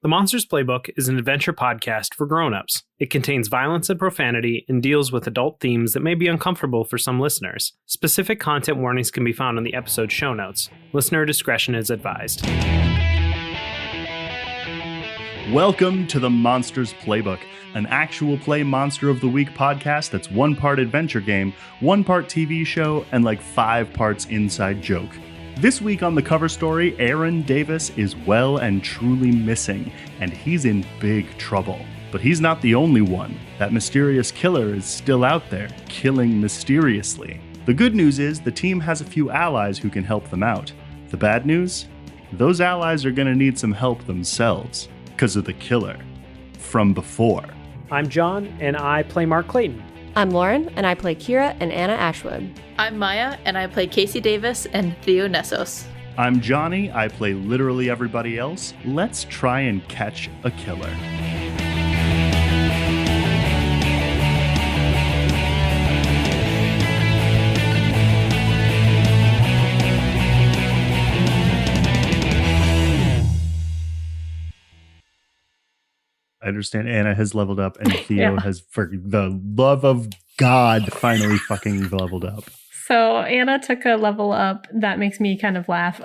The Monsters Playbook is an adventure podcast for grown-ups. It contains violence and profanity and deals with adult themes that may be uncomfortable for some listeners. Specific content warnings can be found on the episode show notes. Listener discretion is advised. Welcome to the Monsters Playbook, an actual play Monster of the Week podcast that's one part adventure game, one part TV show, and like 5 parts inside joke. This week on the cover story, Aaron Davis is well and truly missing, and he's in big trouble. But he's not the only one. That mysterious killer is still out there, killing mysteriously. The good news is the team has a few allies who can help them out. The bad news? Those allies are going to need some help themselves, because of the killer from before. I'm John, and I play Mark Clayton. I'm Lauren, and I play Kira and Anna Ashwood. I'm Miah, and I play Casey Davis and Theo Nessos. I'm Johnny, I play literally everybody else. Let's try and catch a killer. I understand Anna has leveled up and Theo has, for the love of God, finally fucking leveled up. So Anna took a level up that makes me kind of laugh.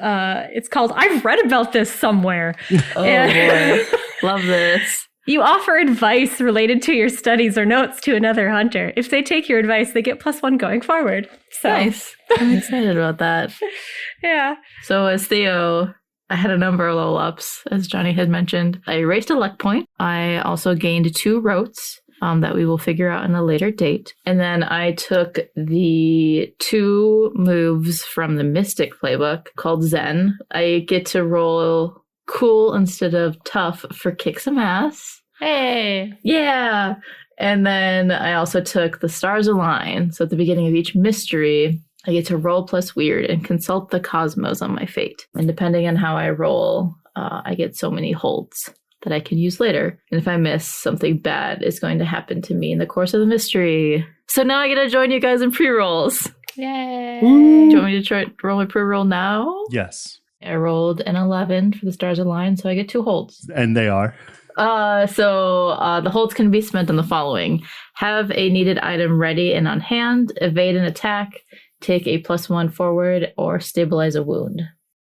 It's called I've read about this somewhere. Oh boy, love this. You offer advice related to your studies or notes to another hunter. If they take your advice, they get +1 going forward. So. Nice. I'm excited about that. Yeah. So as Theo, I had a number of level ups, as Johnny had mentioned. I erased a luck point. I also gained 2 rotes that we will figure out in a later date. And then I took the 2 moves from the Mystic playbook called Zen. I get to roll cool instead of tough for kick some ass. Hey. Yeah. And then I also took the Stars Align. So at the beginning of each mystery, I get to roll plus weird and consult the cosmos on my fate. And depending on how I roll, I get so many holds that I can use later. And if I miss, something bad is going to happen to me in the course of the mystery. So now I get to join you guys in pre-rolls. Yay. Do you want me to try roll my pre-roll now? Yes. I rolled an 11 for the Stars Align, so I get 2 holds. And they are? The holds can be spent on the following. Have a needed item ready and on hand, evade an attack, take a +1 forward, or stabilize a wound.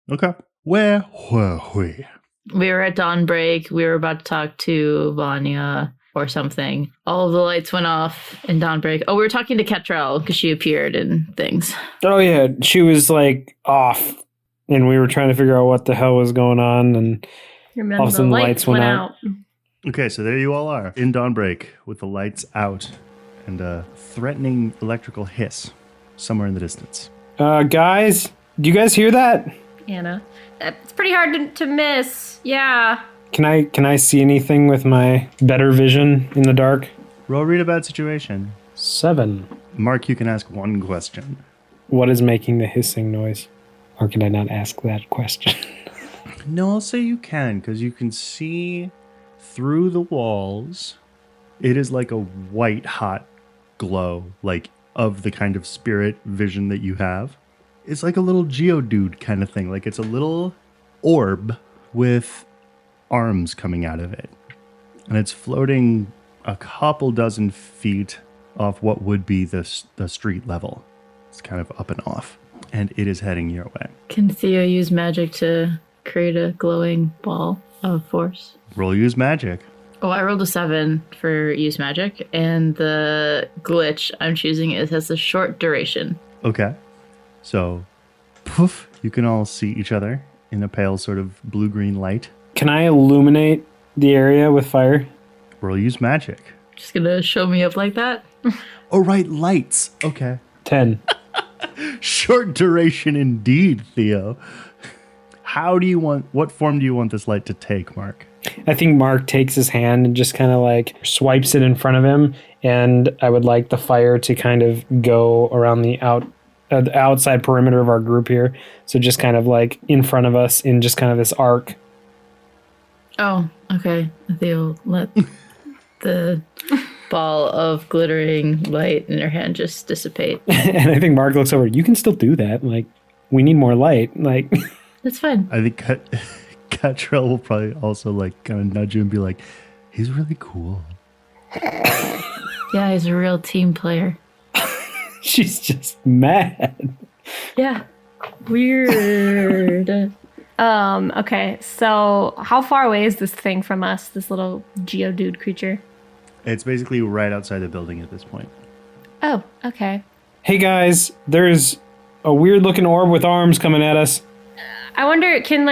Okay. Where were we? We were at Dawnbreak. We were about to talk to Vanya or something. All of the lights went off in Dawnbreak. Oh, we were talking to Ketrel because she appeared and things. Oh yeah, she was like off, and we were trying to figure out what the hell was going on, and Remember, all of a sudden the the lights went out. Okay, so there you all are in Dawnbreak with the lights out and a threatening electrical hiss somewhere in the distance. Guys, do you guys hear that? Anna. It's pretty hard to miss. Yeah. Can I see anything with my better vision in the dark? Roll read about situation. 7. Mark, you can ask one question. What is making the hissing noise? Or can I not ask that question? No, I'll say you can, because you can see through the walls. It is like a white hot glow, like of the kind of spirit vision that you have. It's like a little Geodude kind of thing. Like it's a little orb with arms coming out of it. And it's floating a couple dozen feet off what would be the street level. It's kind of up and off. And it is heading your way. Can Theo use magic to create a glowing ball of force? Roll use magic. Oh, I rolled a 7 for use magic. And the glitch I'm choosing has a short duration. Okay. So, poof, you can all see each other in a pale sort of blue-green light. Can I illuminate the area with fire? Roll use magic. Just gonna show me up like that? Oh, right, lights. Okay. 10. Short duration indeed, Theo. What form do you want this light to take, Mark? I think Mark takes his hand and just kind of like swipes it in front of him, and I would like the fire to kind of go around the outside perimeter of our group here. So just kind of like in front of us in just kind of this arc. Oh, okay. Theo let the ball of glittering light in her hand just dissipate. And I think Mark looks over. You can still do that. Like, we need more light. Like, That's fine. I think Catrell will probably also like kind of nudge you and be like, he's really cool. Yeah, he's a real team player. She's just mad. Yeah. Weird. Okay, so how far away is this thing from us, this little geodude creature? It's basically right outside the building at this point. Oh, okay. Hey guys, there's a weird looking orb with arms coming at us. I wonder, can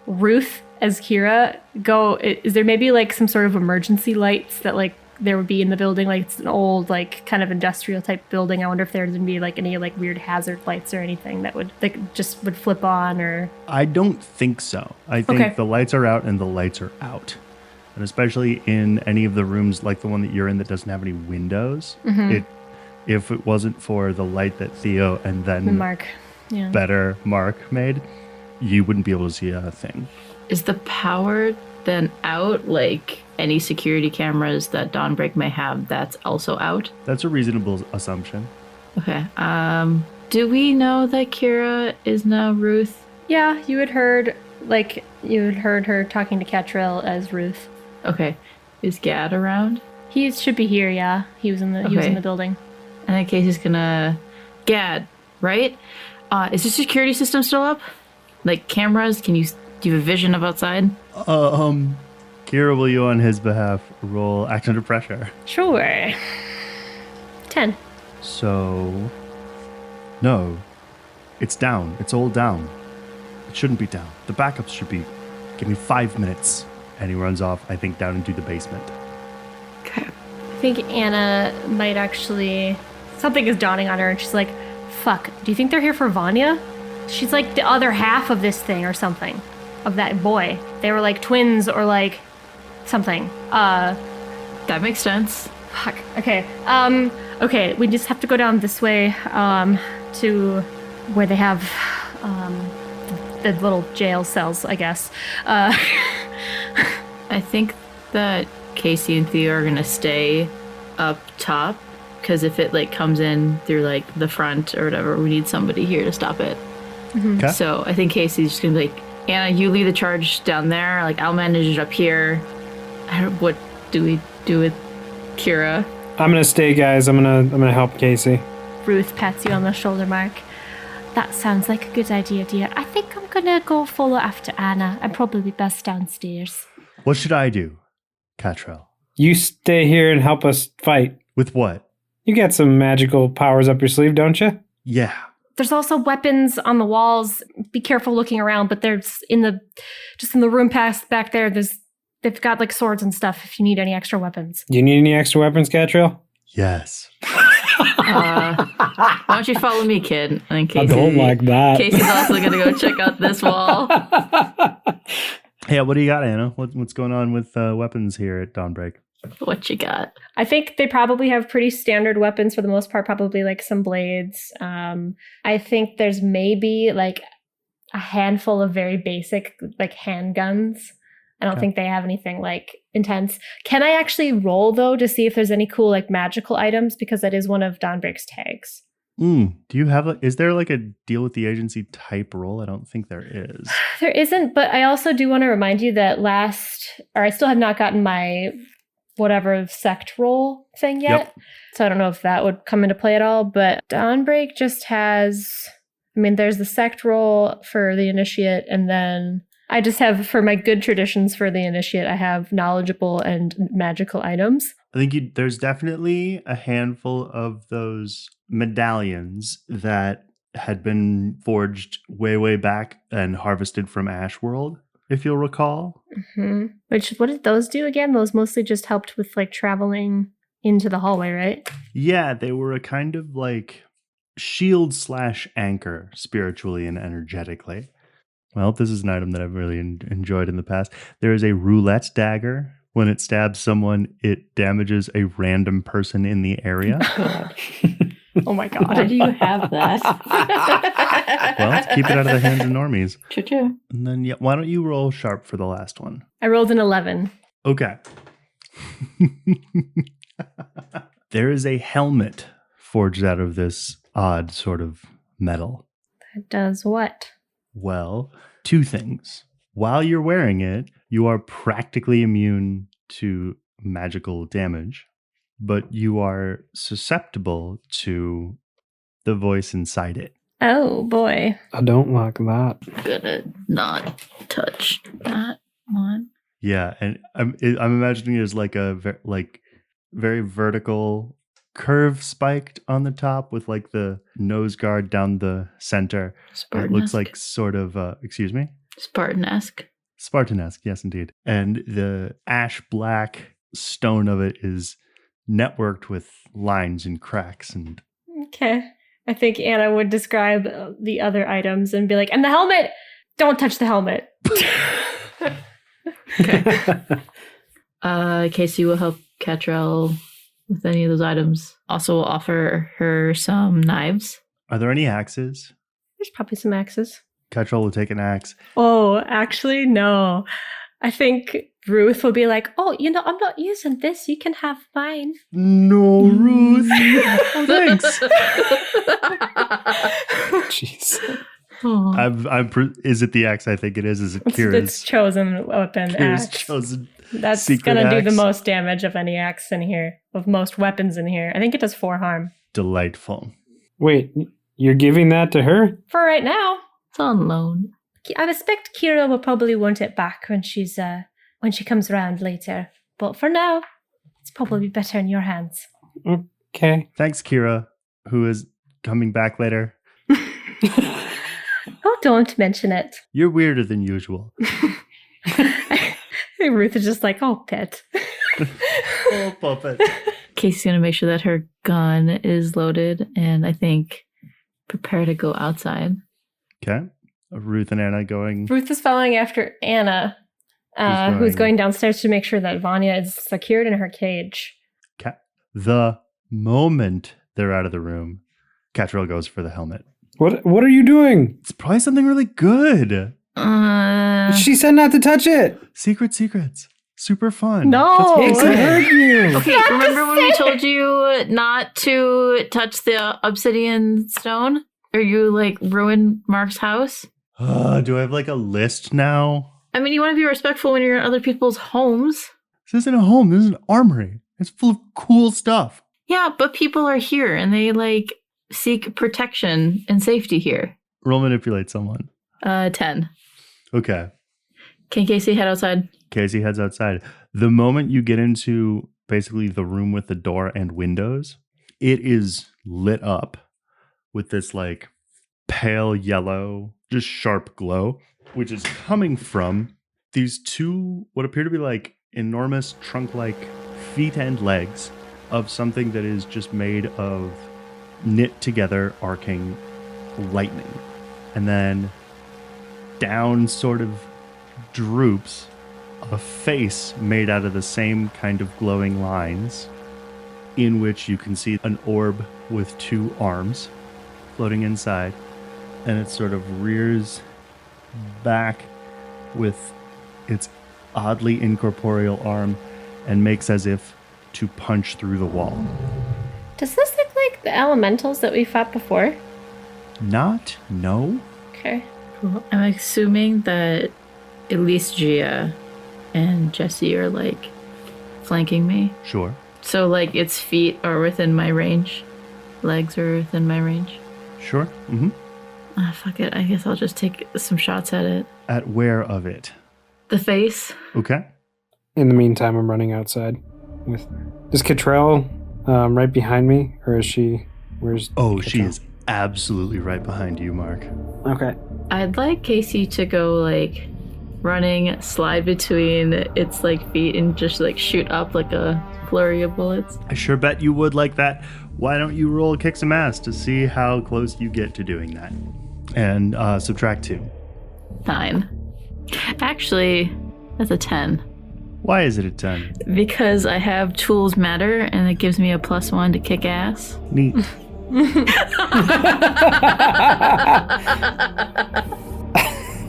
Ruth as Kira go, is there maybe like some sort of emergency lights that like there would be in the building? Like it's an old like kind of industrial type building. I wonder if there's gonna be like any like weird hazard lights or anything that would like just would flip on or... I don't think so. I think the lights are out and the lights are out. And especially in any of the rooms like the one that you're in that doesn't have any windows, if it wasn't for the light that Theo and then Mark. Yeah. better Mark made, you wouldn't be able to see a thing. Is the power then out? Like any security cameras that Dawnbreak may have, that's also out? That's a reasonable assumption. Okay. Do we know that Kira is now Ruth? Yeah, you had heard her talking to Catrell as Ruth. Okay. Is Gad around? He should be here, yeah. He was in the building. And in case he's gonna... Gad, right? Is the security system still up? Like cameras? Do you have a vision of outside? Kira, will you on his behalf roll act under pressure? Sure. 10. So... No. It's down. It's all down. It shouldn't be down. The backups should be... Give me 5 minutes. And he runs off, I think, down into the basement. Okay. I think Anna might actually... Something is dawning on her and she's like, fuck, do you think they're here for Vanya? She's like the other half of this thing or something. Of that boy. They were like twins or like something. That makes sense. Fuck. Okay. Okay, we just have to go down this way, to where they have, the little jail cells, I guess. I think that Casey and Theo are gonna stay up top, because if it like comes in through like the front or whatever, we need somebody here to stop it. Okay. So I think Casey's just gonna be like, Anna, you lead the charge down there. Like I'll manage it up here. What do we do with Kira? I'm gonna stay, guys. I'm gonna help Casey. Ruth pats you on the shoulder, Mark. That sounds like a good idea, dear. I think I'm gonna go follow after Anna. I'm probably best downstairs. What should I do, Catrell? You stay here and help us fight. With what? You got some magical powers up your sleeve, don't you? Yeah. There's also weapons on the walls. Be careful looking around, but there's in the room past back there, they've got like swords and stuff if you need any extra weapons. Do you need any extra weapons, Catrell? Yes. Why don't you follow me, kid? And I don't like that. Casey's also gonna go check out this wall. Yeah, what do you got, Anna? What's going on with weapons here at Dawnbreak? What you got? I think they probably have pretty standard weapons for the most part, probably like some blades. I think there's maybe like a handful of very basic like handguns. I don't think they have anything like intense. Can I actually roll though to see if there's any cool like magical items? Because that is one of Dawnbreak's tags. Do you have is there like a deal with the agency type roll? I don't think there is. There isn't, but I also do want to remind you that I still have not gotten my whatever sect roll thing yet. Yep. So I don't know if that would come into play at all, but Dawnbreak just has, there's the sect roll for the initiate, and then I just have, for my good traditions for the initiate, I have knowledgeable and magical items. I think there's definitely a handful of those medallions that had been forged way, way back and harvested from Ashwood, if you'll recall. Mm-hmm. What did those do again? Those mostly just helped with like traveling into the hallway, right? Yeah, they were a kind of like shield/anchor spiritually and energetically. Well, this is an item that I've really enjoyed in the past. There is a roulette dagger. When it stabs someone, it damages a random person in the area. Oh my god. Why do you have that? Well, let's keep it out of the hands of normies. Choo-choo. And then, why don't you roll sharp for the last one? I rolled an 11. Okay. There is a helmet forged out of this odd sort of metal. That does what? Well, Two things. While you're wearing it, you are practically immune to magical damage, but you are susceptible to the voice inside it. Oh boy. I don't like that. Gonna not touch that one. Yeah, and I'm imagining there's like a very vertical curve spiked on the top with like the nose guard down the center. It looks like sort of excuse me? Spartan-esque. Spartan-esque, yes indeed. And the ash black stone of it is networked with lines and cracks and Okay. I think Anna would describe the other items and be like, and the helmet! Don't touch the helmet. Casey will help Catrell with any of those items. Also will offer her some knives. Are there any axes? There's probably some axes. Catrell will take an axe. Oh, actually, no. I think Ruth will be like, oh, I'm not using this. You can have mine. No, Ruth. Oh, thanks. Jeez. Oh. Is it the axe I think it is? Is it Kira's? It's chosen weapon Kira's axe. chosen That's secret going to do axe. the most damage of any axe in here, of most weapons in here. I think it does 4 harm. Delightful. Wait, you're giving that to her? For right now. It's on loan. I expect Kira will probably want it back when she comes around later. But for now, it's probably better in your hands. Okay. Thanks, Kira, who is coming back later. Oh, don't mention it. You're weirder than usual. Ruth is just like, oh, pet. Oh, puppet. Casey's going to make sure that her gun is loaded and I think prepare to go outside. Okay. Ruth and Anna going. Ruth is following after Anna, who's going downstairs to make sure that Vanya is secured in her cage. The moment they're out of the room, Catrell goes for the helmet. What are you doing? It's probably something really good. She said not to touch it. Secrets. Super fun. No. It could hurt you. Okay, remember when we told you not to touch the obsidian stone? Or you ruined Mark's house? Do I have a list now? I mean, you want to be respectful when you're in other people's homes. This isn't a home. This is an armory. It's full of cool stuff. Yeah, but people are here and they seek protection and safety here. Roll manipulate someone. 10. Okay. Can Casey head outside? Casey heads outside. The moment you get into basically the room with the door and windows, it is lit up with this pale yellow, just sharp glow, which is coming from these two, what appear to be enormous trunk-like feet and legs of something that is just made of knit together arcing lightning. And then down sort of droops a face made out of the same kind of glowing lines, in which you can see an orb with 2 arms floating inside, and it sort of rears back with its oddly incorporeal arm and makes as if to punch through the wall. Does this look like the elementals that we fought before? No. Okay. Cool. I'm assuming that at least Gia and Jesse are flanking me. Sure. So its feet are within my range. Legs are within my range. Sure. Mm-hmm. Fuck it. I guess I'll just take some shots at it. At where of it? The face. Okay. In the meantime, I'm running outside. Is Catrell right behind me, or is she? Where's? Oh, Catrell? she is absolutely right behind you, Mark. Okay. I'd like Casey to go running, slide between its feet, and just shoot up like a flurry of bullets. I sure bet you would like that. Why don't you roll kick some ass to see how close you get to doing that? And subtract 2. 9. Actually, that's a 10. Why is it a 10? Because I have tools matter, and it gives me a +1 to kick ass. Neat.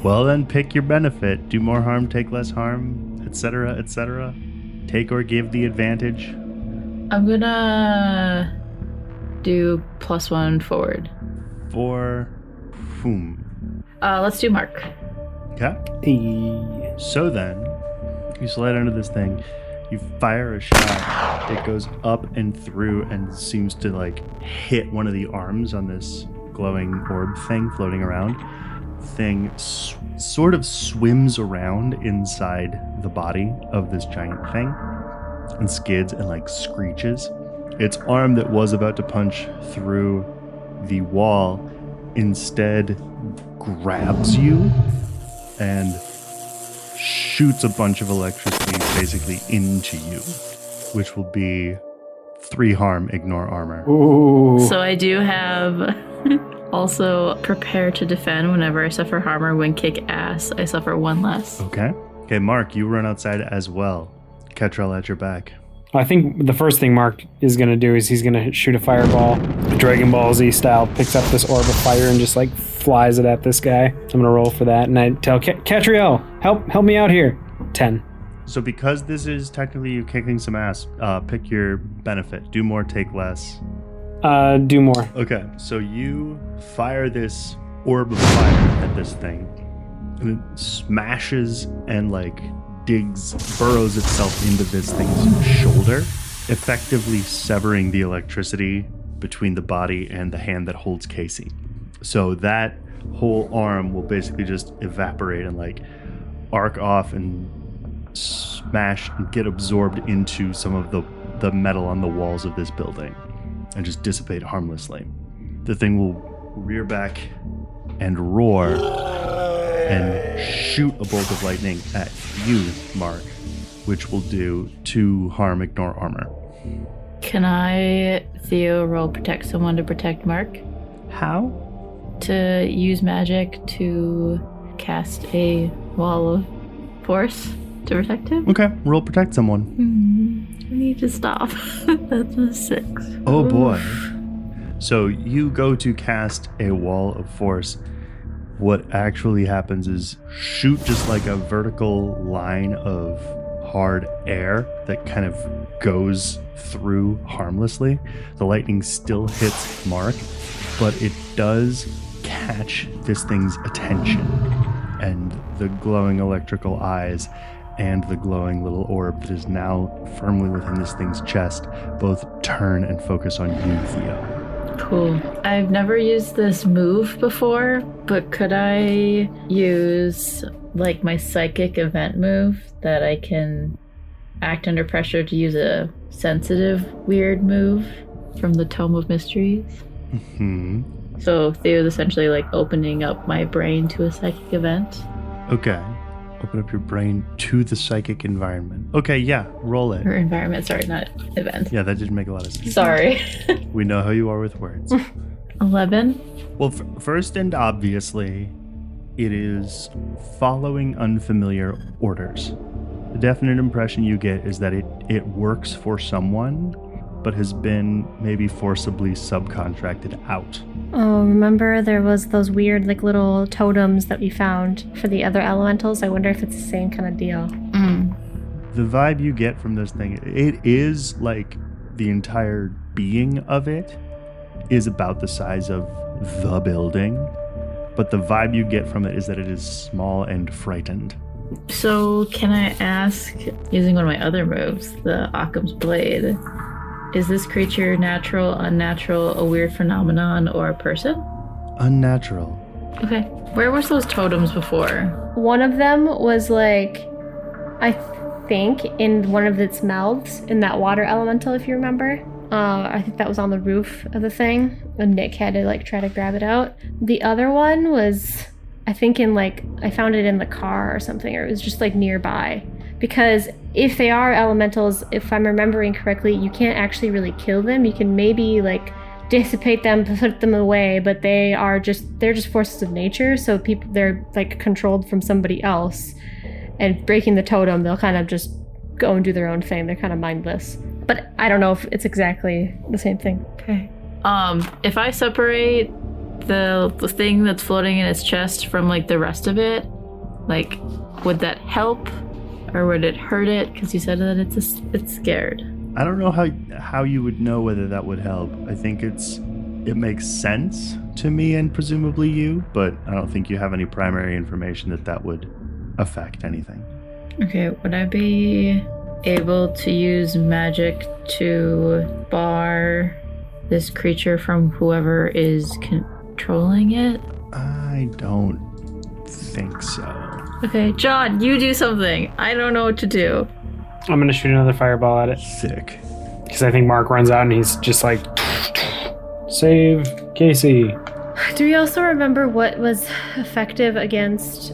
Well, then pick your benefit. Do more harm, take less harm, etc., etc. Take or give the advantage. I'm gonna do +1 forward. For whom? Let's do Mark. Okay. Hey. So then, you slide under this thing, you fire a shot, it goes up and through and seems to like hit one of the arms on this glowing orb thing floating around. Thing sort of swims around inside the body of this giant thing and skids and like screeches. Its arm that was about to punch through the wall instead grabs you and shoots a bunch of electricity basically into you, which will be 3 harm, ignore armor. Ooh. So I do have also prepare to defend. Whenever I suffer harm or when kick ass, I suffer 1 less. Okay, Mark, you run outside as well. Ketrel at your back. I think the first thing Mark is going to do is he's going to shoot a fireball, Dragon Ball Z style, picks up this orb of fire and just like flies it at this guy. I'm going to roll for that. And I tell Catriel, help me out here. 10. So because this is technically you kicking some ass, pick your benefit. Do more, take less. Do more. Okay, so you fire this orb of fire at this thing, and it smashes and like burrows itself into this thing's shoulder, effectively severing the electricity between the body and the hand that holds Casey. So that whole arm will basically just evaporate and like arc off and smash and get absorbed into some of the metal on the walls of this building and just dissipate harmlessly. The thing will rear back and roar and shoot a bolt of lightning at you, Mark, which will do 2 harm, ignore armor. Can I, Theo, roll protect someone to protect Mark? How? To use magic to cast a wall of force to protect him? Okay, roll protect someone. I need to stop. That's a 6. Oh boy. So you go to cast a wall of force. What actually happens is shoot just like a vertical line of hard air that kind of goes through harmlessly. The lightning still hits Mark, but it does catch this thing's attention, and the glowing electrical eyes and the glowing little orb that is now firmly within this thing's chest both turn and focus on you, Theo. Cool. I've never used this move before, but could I use like my psychic event move that I can act under pressure to use a sensitive weird move from the Tome of Mysteries? Mm-hmm. So Theo's essentially like opening up my brain to a psychic event. Okay. Open up your brain to the psychic environment. Okay, yeah, roll it. Or environment, sorry, not event. Yeah, that didn't make a lot of sense. Sorry. We know how you are with words. 11. Well, first and obviously, it is following unfamiliar orders. The definite impression you get is that it works for someone, but has been maybe forcibly subcontracted out. Oh, remember there was those weird like little totems that we found for the other elementals? I wonder if it's the same kind of deal. The vibe you get from this thing, it is like the entire being of it is about the size of the building, but the vibe you get from it is that it is small and frightened. So can I ask, using one of my other moves, the Occam's Blade, is this creature natural, unnatural, a weird phenomenon, or a person? Unnatural. Okay. Where was those totems before? One of them was like, I think, in one of its mouths, in that water elemental, if you remember. I think that was on the roof of the thing, and Nick had to like try to grab it out. The other one was, I think, in like, I found it in the car or something, or it was just like nearby. Because if they are elementals, if I'm remembering correctly, you can't actually really kill them. You can maybe like dissipate them, put them away, but they're just forces of nature. So they're like controlled from somebody else, and breaking the totem, they'll kind of just go and do their own thing. They're kind of mindless. But I don't know if it's exactly the same thing. Okay. If I separate the thing that's floating in its chest from like the rest of it, like, would that help? Or would it hurt it? Because you said that it's scared. I don't know how you would know whether that would help. I think it's it makes sense to me and presumably you, but I don't think you have any primary information that would affect anything. Okay, would I be able to use magic to bar this creature from whoever is controlling it? I don't think so. Okay, John, you do something. I don't know what to do. I'm going to shoot another fireball at it. Sick. Because I think Mark runs out and he's just like, save Casey. Do we also remember what was effective against,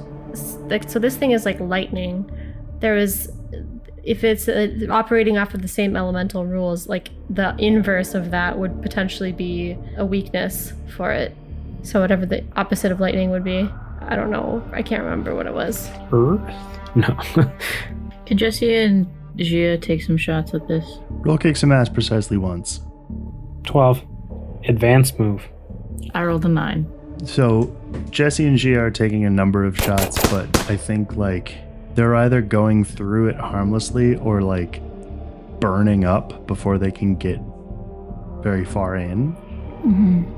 like, so this thing is like lightning. There was, if it's operating off of the same elemental rules, like the inverse of that would potentially be a weakness for it. So whatever the opposite of lightning would be. I don't know. I can't remember what it was. Earth? No. Can Jesse and Gia take some shots at this? Roll kick some ass precisely once. 12. Advanced move. I rolled a 9. So Jesse and Gia are taking a number of shots, but I think like they're either going through it harmlessly or like burning up before they can get very far in. Mm-hmm.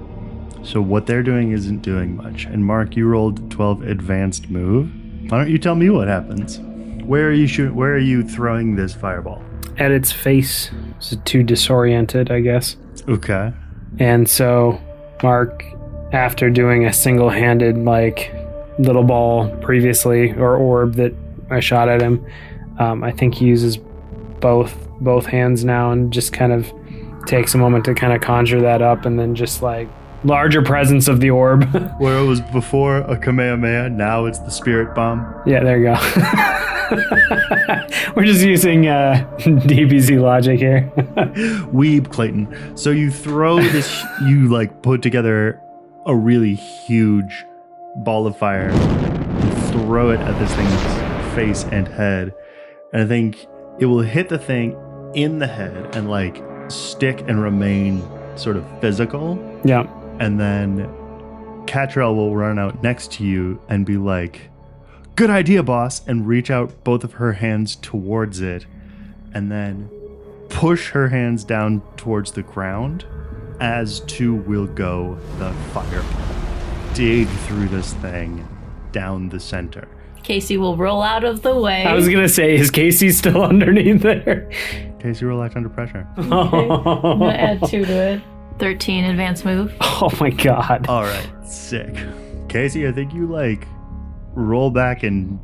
So what they're doing isn't doing much. And Mark, you rolled 12 advanced move. Why don't you tell me what happens? Where are you throwing this fireball? At its face. It's too disoriented, I guess. Okay. And so Mark, after doing a single-handed like little ball previously, or orb that I shot at him, I think he uses both hands now and just kind of takes a moment to kind of conjure that up, and then just like larger presence of the orb. Where it was before a Kamehameha, now it's the spirit bomb. Yeah, there you go. We're just using DBZ logic here. Weeb, Clayton. So you throw this, you like put together a really huge ball of fire, you throw it at this thing's face and head, and I think it will hit the thing in the head and like stick and remain sort of physical. Yeah. And then Catrell will run out next to you and be like, "Good idea, boss," and reach out both of her hands towards it, and then push her hands down towards the ground, as to will go the fireball. Dig through this thing down the center. Casey will roll out of the way. I was going to say, is Casey still underneath there? Casey will act under pressure. Okay. I'm going to add 2 to it. 13 advanced move. Oh my god. All right, sick. Casey, I think you like roll back and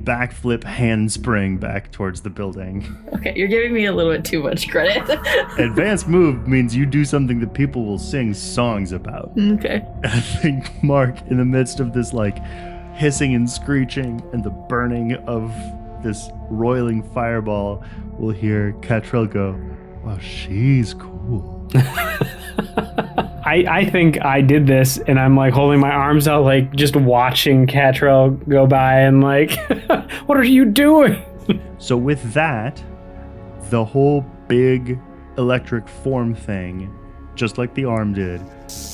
backflip handspring back towards the building. Okay, you're giving me a little bit too much credit. Advanced move means you do something that people will sing songs about. Okay. I think Mark, in the midst of this like hissing and screeching and the burning of this roiling fireball, will hear Catrell go, "Well, she's cool." I think I did this, and I'm like holding my arms out, like just watching Catrell go by, and like, what are you doing? So with that, the whole big electric form thing, just like the arm did,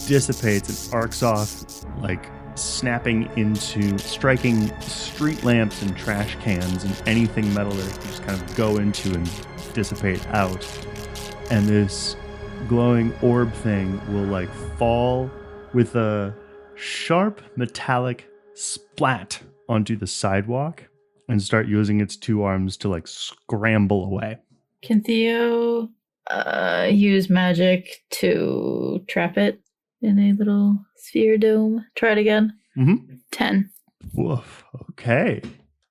dissipates and arcs off, like snapping into, striking street lamps and trash cans and anything metal that it can just kind of go into and dissipate out. And this glowing orb thing will like fall with a sharp metallic splat onto the sidewalk and start using its 2 arms to like scramble away. Can Theo use magic to trap it in a little sphere dome? Try it again. 10. Woof. Okay.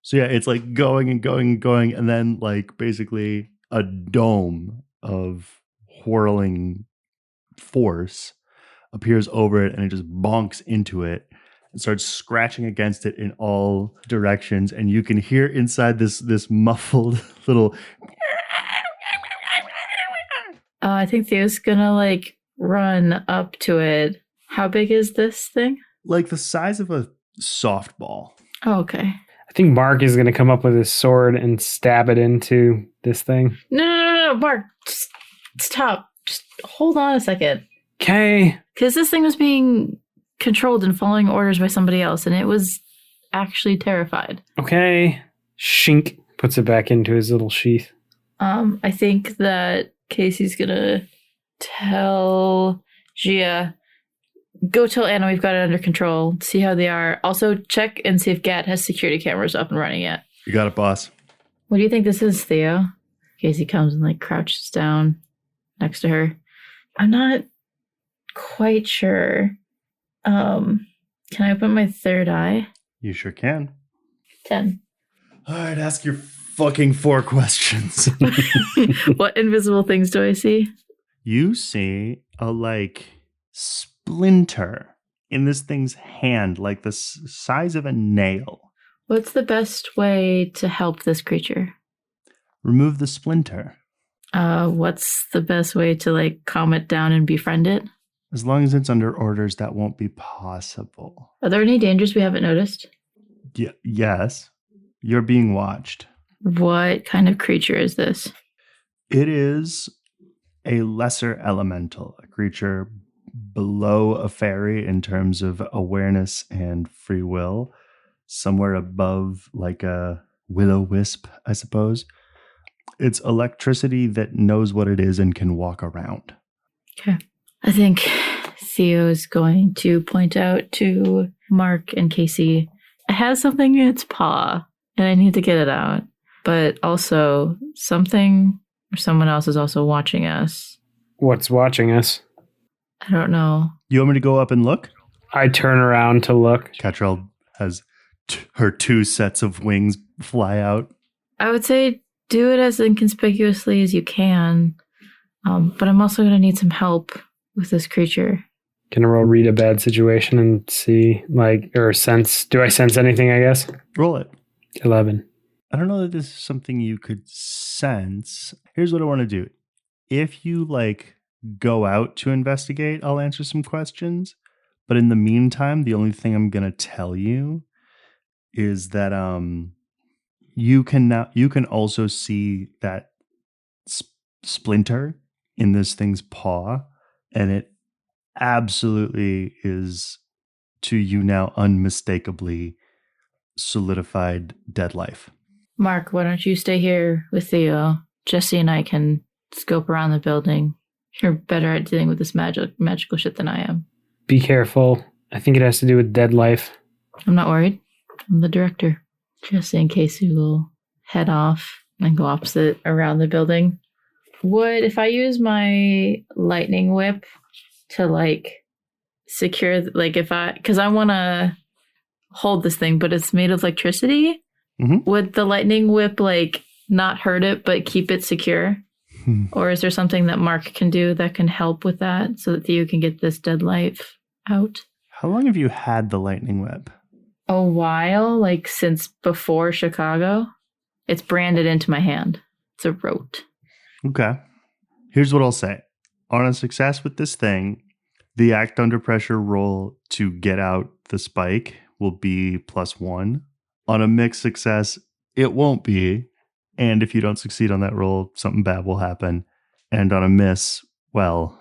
So yeah, it's like going and going and going, and then like basically a dome of whirling force appears over it, and it just bonks into it and starts scratching against it in all directions, and you can hear inside this muffled little I think Theo's gonna like run up to it. How big is this thing? like the size of a softball. Oh, okay. I think Mark is going to come up with his sword and stab it into this thing. No, Mark, just stop. Just hold on a second. Okay. Because this thing was being controlled and following orders by somebody else, and it was actually terrified. Okay. Shink puts it back into his little sheath. I think that Casey's gonna tell Gia Go tell Anna we've got it under control. See how they are. Also, check and see if Gat has security cameras up and running yet. You got it, boss. What do you think this is, Theo? Casey comes and like crouches down next to her. I'm not quite sure. Can I open my third eye? You sure can. 10. All right, ask your fucking 4 questions. What invisible things do I see? You see a splinter in this thing's hand, like the size of a nail. What's the best way to help this creature? Remove the splinter. What's the best way to calm it down and befriend it? As long as it's under orders, that won't be possible. Are there any dangers we haven't noticed? Yes. You're being watched. What kind of creature is this? It is a lesser elemental, a creature below a fairy in terms of awareness and free will, somewhere above like a will-o-wisp, I suppose. It's electricity that knows what it is and can walk around. Okay. I think Theo is going to point out to Mark and Casey, it has something in its paw, and I need to get it out. But also, something or someone else is also watching us. What's watching us? I don't know. You want me to go up and look? I turn around to look. Catrell has her 2 sets of wings fly out. I would say do it as inconspicuously as you can. But I'm also going to need some help with this creature. Can I roll read a bad situation and see, or sense? Do I sense anything, I guess? Roll it. 11. I don't know that this is something you could sense. Here's what I want to do. If you go out to investigate, I'll answer some questions. But in the meantime, the only thing I'm going to tell you is that you can also see that splinter in this thing's paw, and it absolutely is to you now unmistakably solidified dead life. Mark, why don't you stay here with Theo? Jesse and I can scope around the building. You're better at dealing with this magical shit than I am. Be careful. I think it has to do with dead life. I'm not worried. I'm the director. Jesse and Casey will head off and go opposite around the building. If I use my lightning whip to secure, because I want to hold this thing, but it's made of electricity. Mm-hmm. Would the lightning whip not hurt it, but keep it secure? Or is there something that Mark can do that can help with that so that Theo can get this dead life out? How long have you had the lightning whip? A while, since before Chicago. It's branded into my hand. It's a rote. Okay. Here's what I'll say. On a success with this thing, the act under pressure roll to get out the spike will be +1. On a mixed success, it won't be. And if you don't succeed on that roll, something bad will happen. And on a miss, well, ...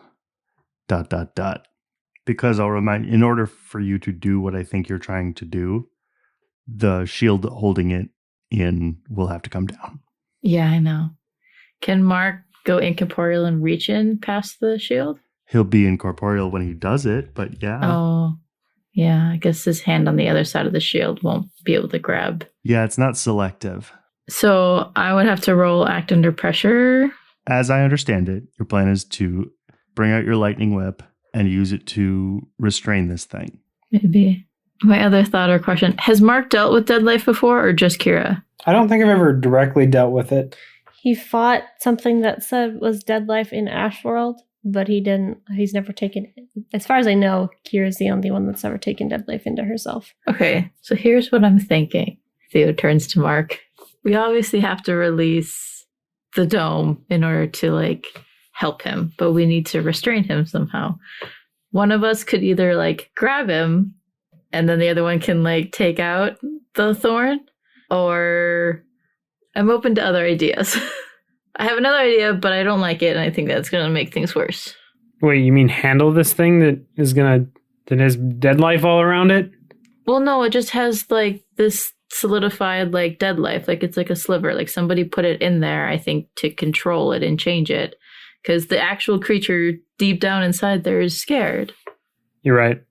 Because I'll remind you, in order for you to do what I think you're trying to do, the shield holding it in will have to come down. Yeah, I know. Can Mark go incorporeal and reach in past the shield? He'll be incorporeal when he does it, but yeah. Oh, yeah. I guess his hand on the other side of the shield won't be able to grab. Yeah, it's not selective. So I would have to roll act under pressure. As I understand it, your plan is to bring out your lightning whip and use it to restrain this thing. Maybe. My other thought or question, has Mark dealt with dead life before or just Kira? I don't think I've ever directly dealt with it. He fought something that said was dead life in Ashworld, but he's never taken, as far as I know, Kira's the only one that's ever taken dead life into herself. Okay, so here's what I'm thinking. Theo turns to Mark. We obviously have to release the dome in order to help him, but we need to restrain him somehow. One of us could either grab him and then the other one can take out the thorn, or I'm open to other ideas. I have another idea, but I don't like it, and I think that's going to make things worse. Wait, you mean handle this thing that has dead life all around it? Well, no, it just has this solidified dead life. It's a sliver. Somebody put it in there, I think, to control it and change it. Because the actual creature deep down inside there is scared. You're right.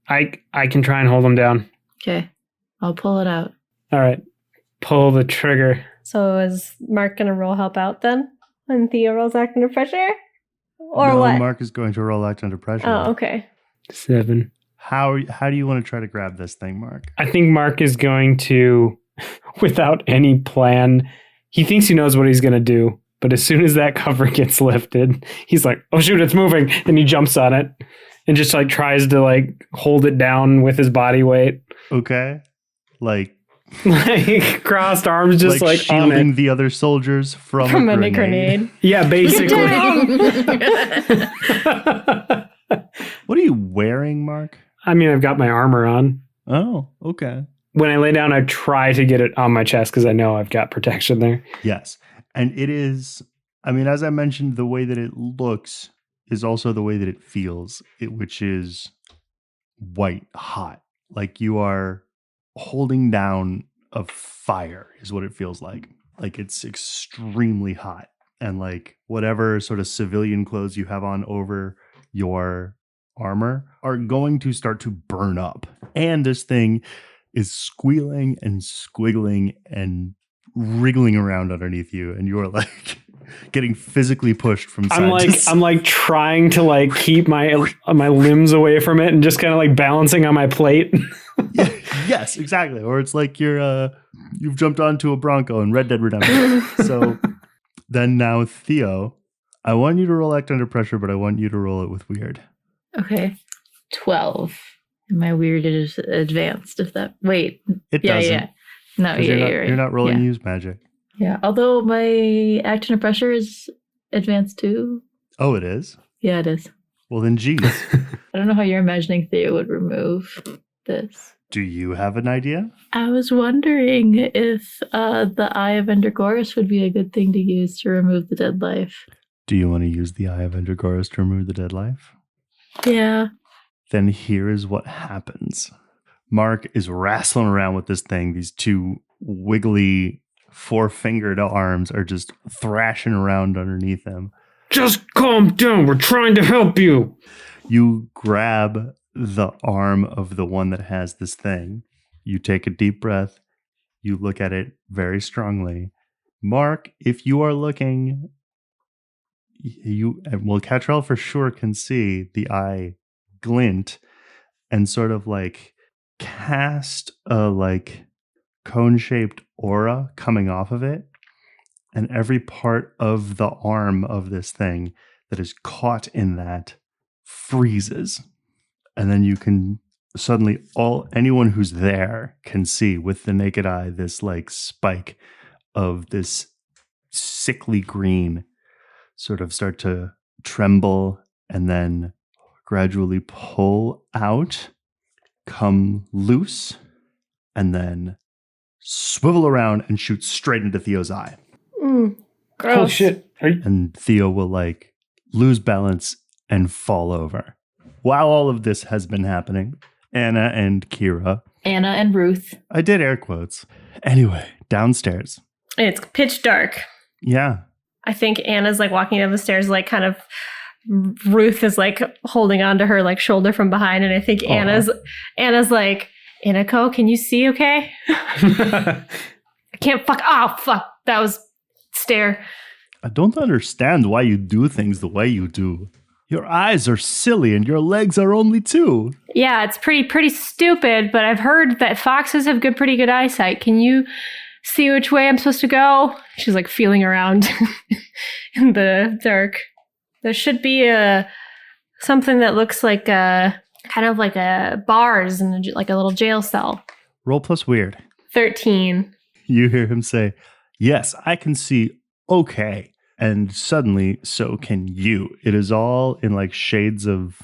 I can try and hold him down. Okay. I'll pull it out. All right. Pull the trigger. So is Mark going to roll help out then? When Theo rolls act under pressure? Or no, what? Mark is going to roll act under pressure. Oh, okay. 7. How do you want to try to grab this thing, Mark? I think Mark is going to, without any plan, he thinks he knows what he's going to do. But as soon as that cover gets lifted, he's like, oh shoot, it's moving. And he jumps on it and just like tries to like hold it down with his body weight. Okay. Like crossed arms, just like shielding on it. the other soldiers from a grenade. Yeah, basically. What are you wearing, Mark? I mean, I've got my armor on. Oh, okay. When I lay down, I try to get it on my chest because I know I've got protection there. Yes. And it is, I mean, as I mentioned, the way that it looks is also the way that it feels, which is white hot. Like you are holding down a fire is what it feels like. Like it's extremely hot. And like whatever sort of civilian clothes you have on over your armor are going to start to burn up. And this thing is squealing and squiggling and wriggling around underneath you, and you're like getting physically pushed from side to side. I'm like trying to like keep my limbs away from it and just kind of like balancing on my plate. Yes, exactly. Or it's like you've jumped onto a Bronco in Red Dead Redemption. So then now, Theo, I want you to roll act under pressure, but I want you to roll it with weird. Okay. 12. My weird is advanced. If that wait, It doesn't. Yeah. No, You're not rolling yeah. use magic. Yeah. Although my act under pressure is advanced too. Oh, it is? Yeah, it is. Well, then, geez. I don't know how you're imagining Theo would remove this. Do you have an idea? I was wondering if the Eye of Endergoris would be a good thing to use to remove the dead life. Do you want to use the Eye of Endergoris to remove the dead life? Yeah. Then here is what happens. Mark is wrestling around with this thing. These two wiggly four-fingered arms are just thrashing around underneath him. Just calm down. We're trying to help you. You grab the arm of the one that has this thing. You take a deep breath. You look at it very strongly. Mark, if you are looking, Catrell for sure can see the eye glint and sort of like cast a like cone-shaped aura coming off of it, and every part of the arm of this thing that is caught in that freezes. And then you can suddenly anyone who's there can see with the naked eye this like spike of this sickly green sort of start to tremble and then gradually pull out, come loose, and then swivel around and shoot straight into Theo's eye. Gross. Oh shit. And Theo will like lose balance and fall over. While all of this has been happening, Anna and Kira. Anna and Ruth. I did air quotes. Anyway, downstairs. It's pitch dark. Yeah. I think Anna's like walking down the stairs, like kind of Ruth is like holding onto her like shoulder from behind, and I think Anna's like, Inako, can you see okay? I can't fuck. Oh, fuck. That was stare. I don't understand why you do things the way you do. Your eyes are silly and your legs are only 2. Yeah, it's pretty stupid, but I've heard that foxes have pretty good eyesight. Can you see which way I'm supposed to go? She's like feeling around in the dark. There should be something that looks like kind of like a bars and like a little jail cell. Roll plus weird. 13. You hear him say, yes, I can see okay. And suddenly, so can you. It is all in like shades of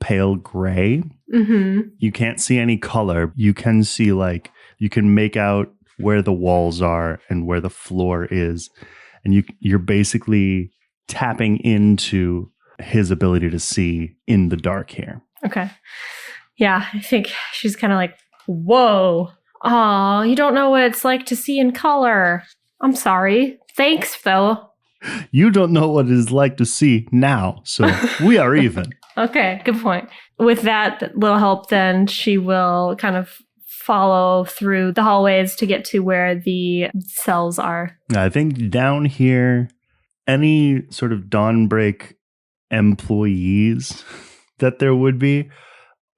pale gray. Mm-hmm. You can't see any color. You can see like, you can make out where the walls are and where the floor is. And you're basically tapping into his ability to see in the dark here. Okay. Yeah, I think she's kind of like, whoa. Oh, you don't know what it's like to see in color. I'm sorry. Thanks, though. You don't know what it is like to see now, so we are even. Okay, good point. With that little help, then she will kind of follow through the hallways to get to where the cells are. I think down here, any sort of Dawnbreak employees that there would be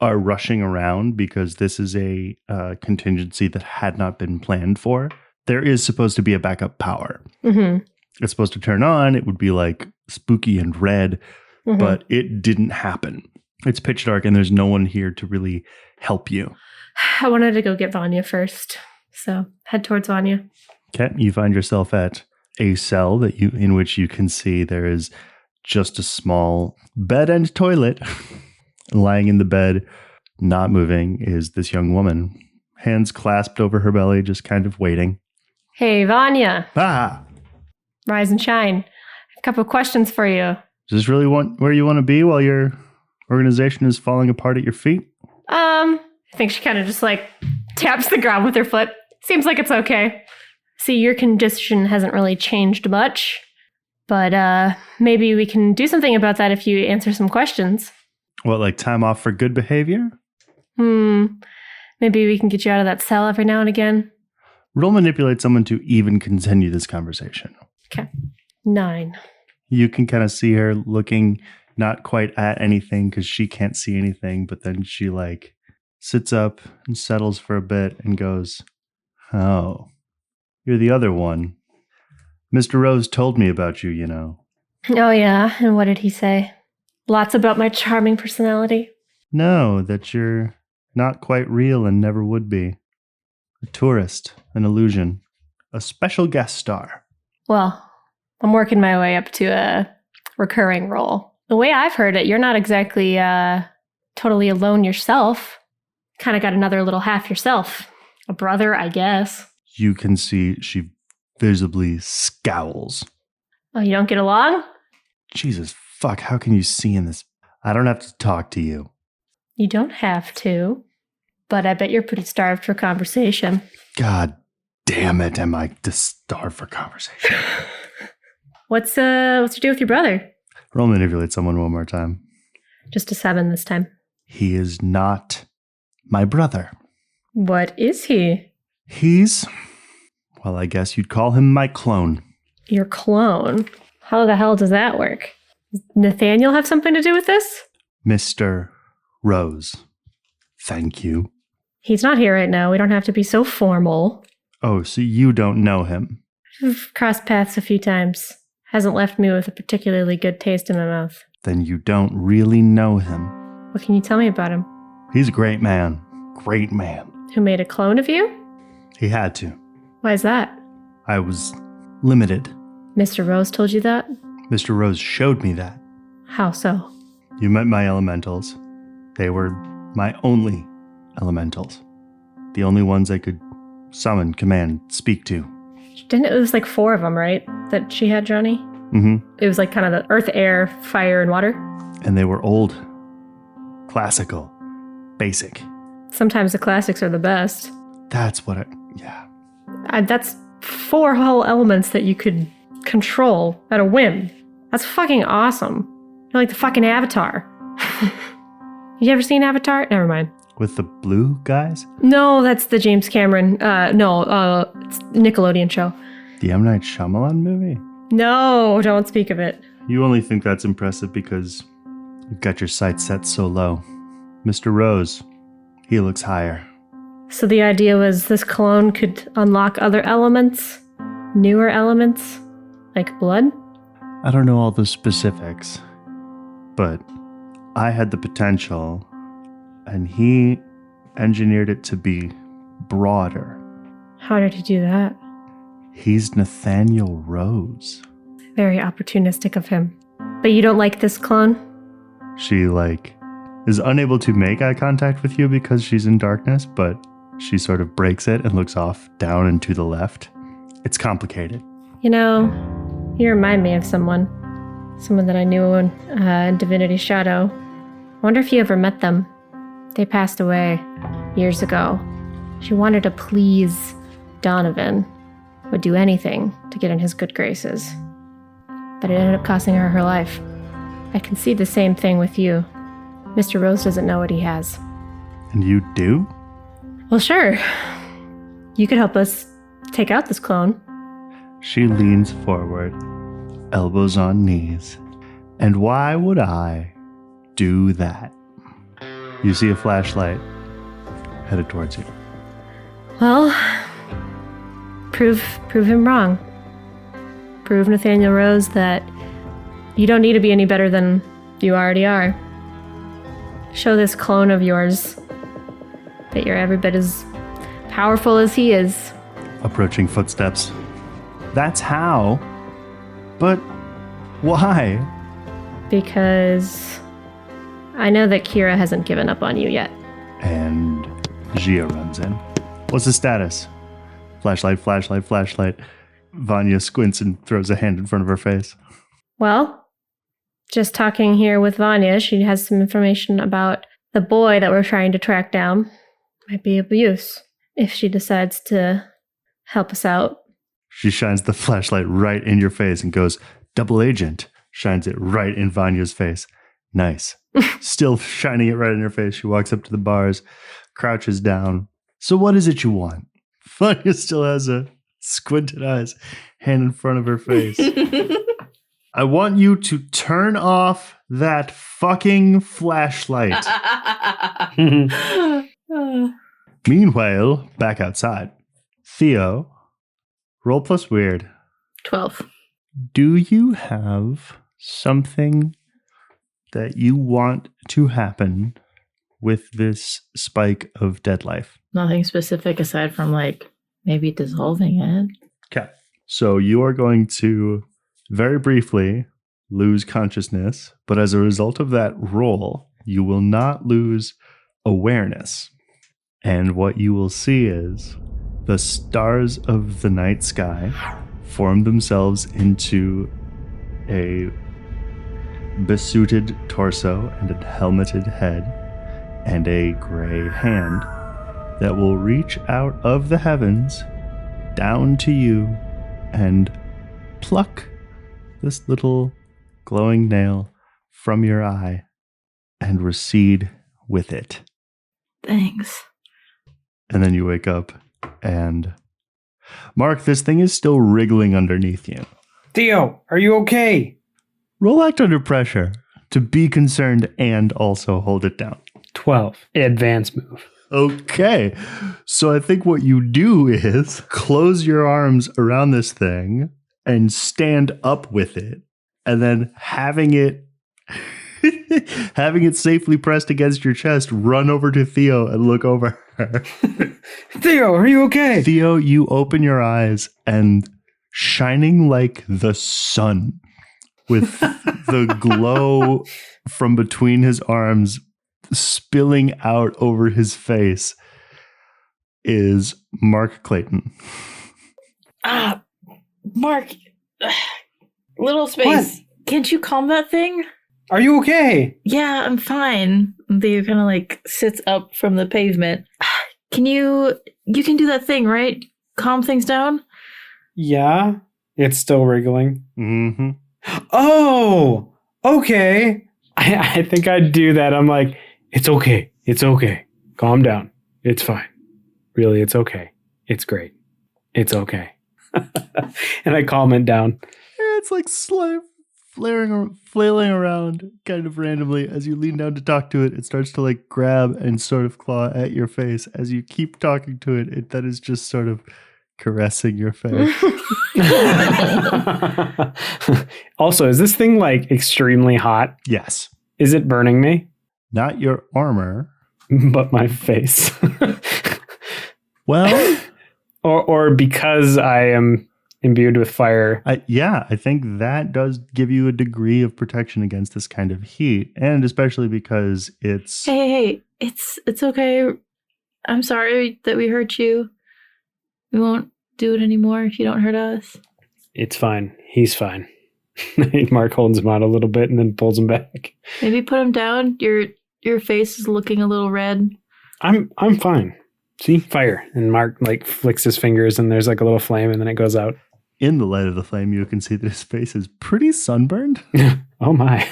are rushing around because this is a contingency that had not been planned for. There is supposed to be a backup power. Mm-hmm. It's supposed to turn on. It would be like spooky and red, Mm-hmm. but it didn't happen. It's pitch dark and there's no one here to really help you. I wanted to go get Vanya first, so head towards Vanya. Okay, you find yourself at a cell in which you can see there is just a small bed and toilet. Lying in the bed, not moving, is this young woman, hands clasped over her belly, just kind of waiting. Hey, Vanya. Ah, Rise and shine. I have a couple of questions for you. is this really where you want to be while your organization is falling apart at your feet? I think she kind of just like taps the ground with her foot. Seems like it's okay. See, your condition hasn't really changed much, but maybe we can do something about that if you answer some questions. What, like time off for good behavior? Maybe we can get you out of that cell every now and again. Roll manipulate someone to even continue this conversation. Okay. 9. You can kind of see her looking not quite at anything because she can't see anything, but then she like sits up and settles for a bit and goes, "Oh, you're the other one. Mr. Rose told me about you, you know." Oh, yeah. And what did he say? Lots about my charming personality. No, that you're not quite real and never would be. A tourist, an illusion, a special guest star. Well, I'm working my way up to a recurring role. The way I've heard it, you're not exactly totally alone yourself. Kind of got another little half yourself. A brother, I guess. You can see she visibly scowls. Oh, you don't get along? Jesus fuck, how can you see in this? I don't have to talk to you. You don't have to, but I bet you're pretty starved for conversation. God damn it, am I starved for conversation? What's your deal with your brother? Roll manipulate someone one more time. Just a 7 this time. He is not my brother. What is he? He's, well, I guess you'd call him my clone. Your clone? How the hell does that work? Does Nathaniel have something to do with this? Mr. Rose. Thank you. He's not here right now. We don't have to be so formal. Oh, so you don't know him? We've crossed paths a few times. Hasn't left me with a particularly good taste in my mouth. Then you don't really know him. What can you tell me about him? He's a great man. Great man. Who made a clone of you? He had to. Why is that? I was limited. Mr. Rose told you that? Mr. Rose showed me that. How so? You met my elementals. They were my only elementals. The only ones I could summon, command, speak to. Didn't it was like 4 of them, right? That she had, Johnny? Mm-hmm. It was like kind of the earth, air, fire, and water. And they were old, classical, basic. Sometimes the classics are the best. That's what yeah. That's 4 whole elements that you could control at a whim. That's fucking awesome. You're like the fucking Avatar. You ever seen Avatar? Never mind. With the blue guys? No, that's the James Cameron. It's Nickelodeon show. The M. Night Shyamalan movie? No, don't speak of it. You only think that's impressive because you've got your sights set so low. Mr. Rose, he looks higher. So the idea was this clone could unlock other elements? Newer elements? Like blood? I don't know all the specifics, but I had the potential, and he engineered it to be broader. How did he do that? He's Nathaniel Rose. Very opportunistic of him. But you don't like this clone? She, is unable to make eye contact with you because she's in darkness, but she sort of breaks it and looks off down and to the left. It's complicated. You know, you remind me of someone that I knew in Divinity Shadow. I wonder if you ever met them. They passed away years ago. She wanted to please Donovan, would do anything to get in his good graces. But it ended up costing her life. I can see the same thing with you. Mr. Rose doesn't know what he has. And you do? Well, sure. You could help us take out this clone. She leans forward, elbows on knees. And why would I do that? You see a flashlight headed towards you. Well, prove him wrong. Prove Nathaniel Rose that you don't need to be any better than you already are. Show this clone of yours that you're every bit as powerful as he is. Approaching footsteps. That's how. But why? Because I know that Kira hasn't given up on you yet. And Gia runs in. What's the status? Flashlight, flashlight, flashlight. Vanya squints and throws a hand in front of her face. Well, just talking here with Vanya, she has some information about the boy that we're trying to track down. Might be of use if she decides to help us out. She shines the flashlight right in your face and goes, double agent. Shines it right in Vanya's face. Nice. Still shining it right in her face. She walks up to the bars, crouches down. So what is it you want? Vanya still has a squinted eyes, hand in front of her face. I want you to turn off that fucking flashlight. Meanwhile, back outside. Theo, roll plus weird. 12. Do you have something that you want to happen with this spike of dead life? Nothing specific aside from like maybe dissolving it. Okay. So you are going to very briefly lose consciousness, but as a result of that roll, you will not lose awareness. And what you will see is the stars of the night sky form themselves into a besuited torso and a helmeted head and a gray hand that will reach out of the heavens down to you and pluck this little glowing nail from your eye and recede with it. Thanks. And then you wake up and Mark, this thing is still wriggling underneath you. Theo, are you okay? Roll act under pressure to be concerned and also hold it down. 12. Advance move. Okay. So I think what you do is close your arms around this thing and stand up with it. And then having it safely pressed against your chest, run over to Theo and look over her. Theo, are you okay? Theo, you open your eyes and shining like the sun with the glow from between his arms spilling out over his face is Mark Clayton. Mark, little space. What? Can't you calm that thing? Are you okay? Yeah, I'm fine. Theo kind of like sits up from the pavement. Can you can do that thing, right? Calm things down? Yeah. It's still wriggling. Mm-hmm. Oh, okay. I think I'd do that. I'm like, it's okay. It's okay. Calm down. It's fine. Really, it's okay. It's great. It's okay. And I calm it down. It's like flailing around kind of randomly. As you lean down to talk to it, it starts to like grab and sort of claw at your face. As you keep talking to it, that is just sort of caressing your face. Also, is this thing like extremely hot? Yes. Is it burning me? Not your armor. But my face. Well, or because I am imbued with fire. I think that does give you a degree of protection against this kind of heat, and especially because it's... Hey, it's okay. I'm sorry that we hurt you. We won't do it anymore if you don't hurt us. It's fine. He's fine. Mark holds him out a little bit and then pulls him back. Maybe put him down. Your face is looking a little red. I'm fine. See? Fire. And Mark like flicks his fingers and there's like a little flame and then it goes out. In the light of the flame, you can see that his face is pretty sunburned. Oh my.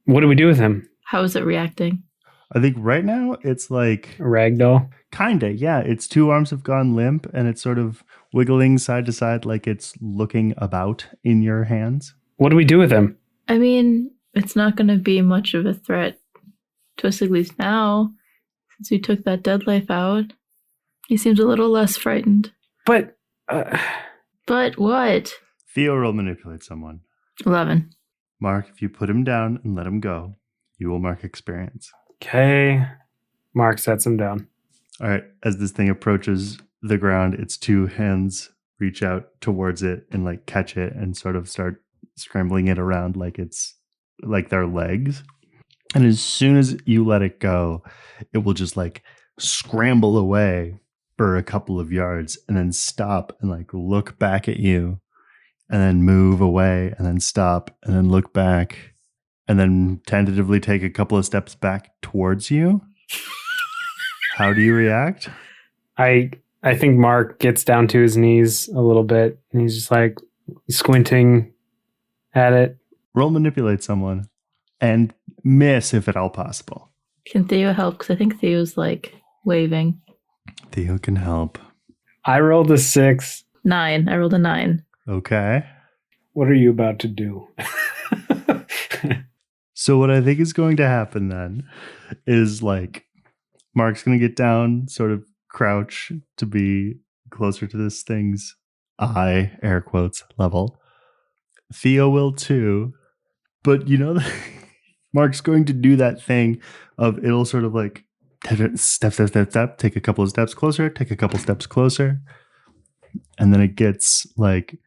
What do we do with him? How is it reacting? I think right now it's like Ragdoll. kinda, yeah. Its two arms have gone limp and it's sort of wiggling side to side like it's looking about in your hands. What do we do with him? I mean, it's not going to be much of a threat to us, at least now, since we took that dead life out. He seems a little less frightened. But But what? Theo will manipulate someone. 11. Mark, if you put him down and let him go, you will mark experience. okay. Mark sets him down. All right. As this thing approaches the ground, its two hands reach out towards it and like catch it and sort of start scrambling it around like it's like their legs. And as soon as you let it go, it will just like scramble away for a couple of yards and then stop and like look back at you and then move away and then stop and then look back and then tentatively take a couple of steps back towards you. How do you react? I think Mark gets down to his knees a little bit and he's just like squinting at it. Roll manipulate someone and miss if at all possible. Can Theo help? Because I think Theo's like waving. Theo can help. I rolled a 6. 9. I rolled a 9. Okay. What are you about to do? So what I think is going to happen then is like Mark's going to get down, sort of crouch to be closer to this thing's eye, air quotes, level. Theo will too. But you know, Mark's going to do that thing of it'll sort of like step, take a couple of steps closer, take a couple steps closer. And then it gets like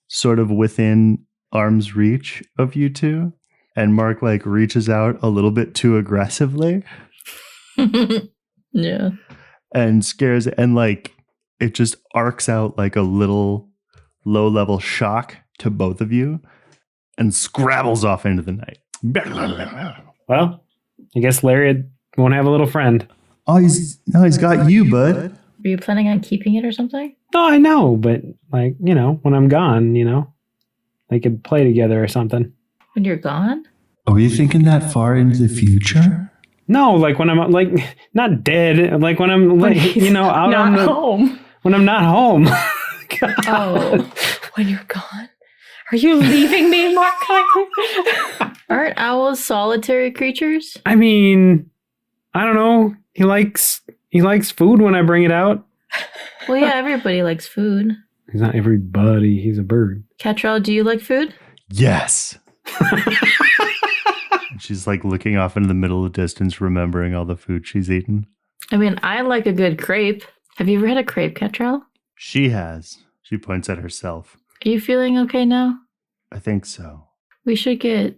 sort of within arm's reach of you two. And Mark like reaches out a little bit too aggressively. Yeah. And scares it. And like it just arcs out like a little low level shock to both of you and scrabbles off into the night. Well, I guess Larry won't have a little friend. Oh, he's got you, bud. Are you planning on keeping it or something? No, I know, but like, you know, when I'm gone, you know, they could play together or something. When you're gone? Are we thinking that far into the future? No, like when I'm like not dead, like when I'm like, you know, out Not on the home. when I'm not home. God. Oh. When you're gone? Are you leaving me, Mark? Aren't owls solitary creatures? I mean, I don't know. He likes food when I bring it out. Well, yeah, everybody likes food. He's not everybody. He's a bird. Catrell, do you like food? Yes. She's like looking off into the middle of the distance, remembering all the food she's eaten. I mean, I like a good crepe. Have you ever had a crepe, Catrell? She has. She points at herself. Are you feeling okay now? I think so. We should get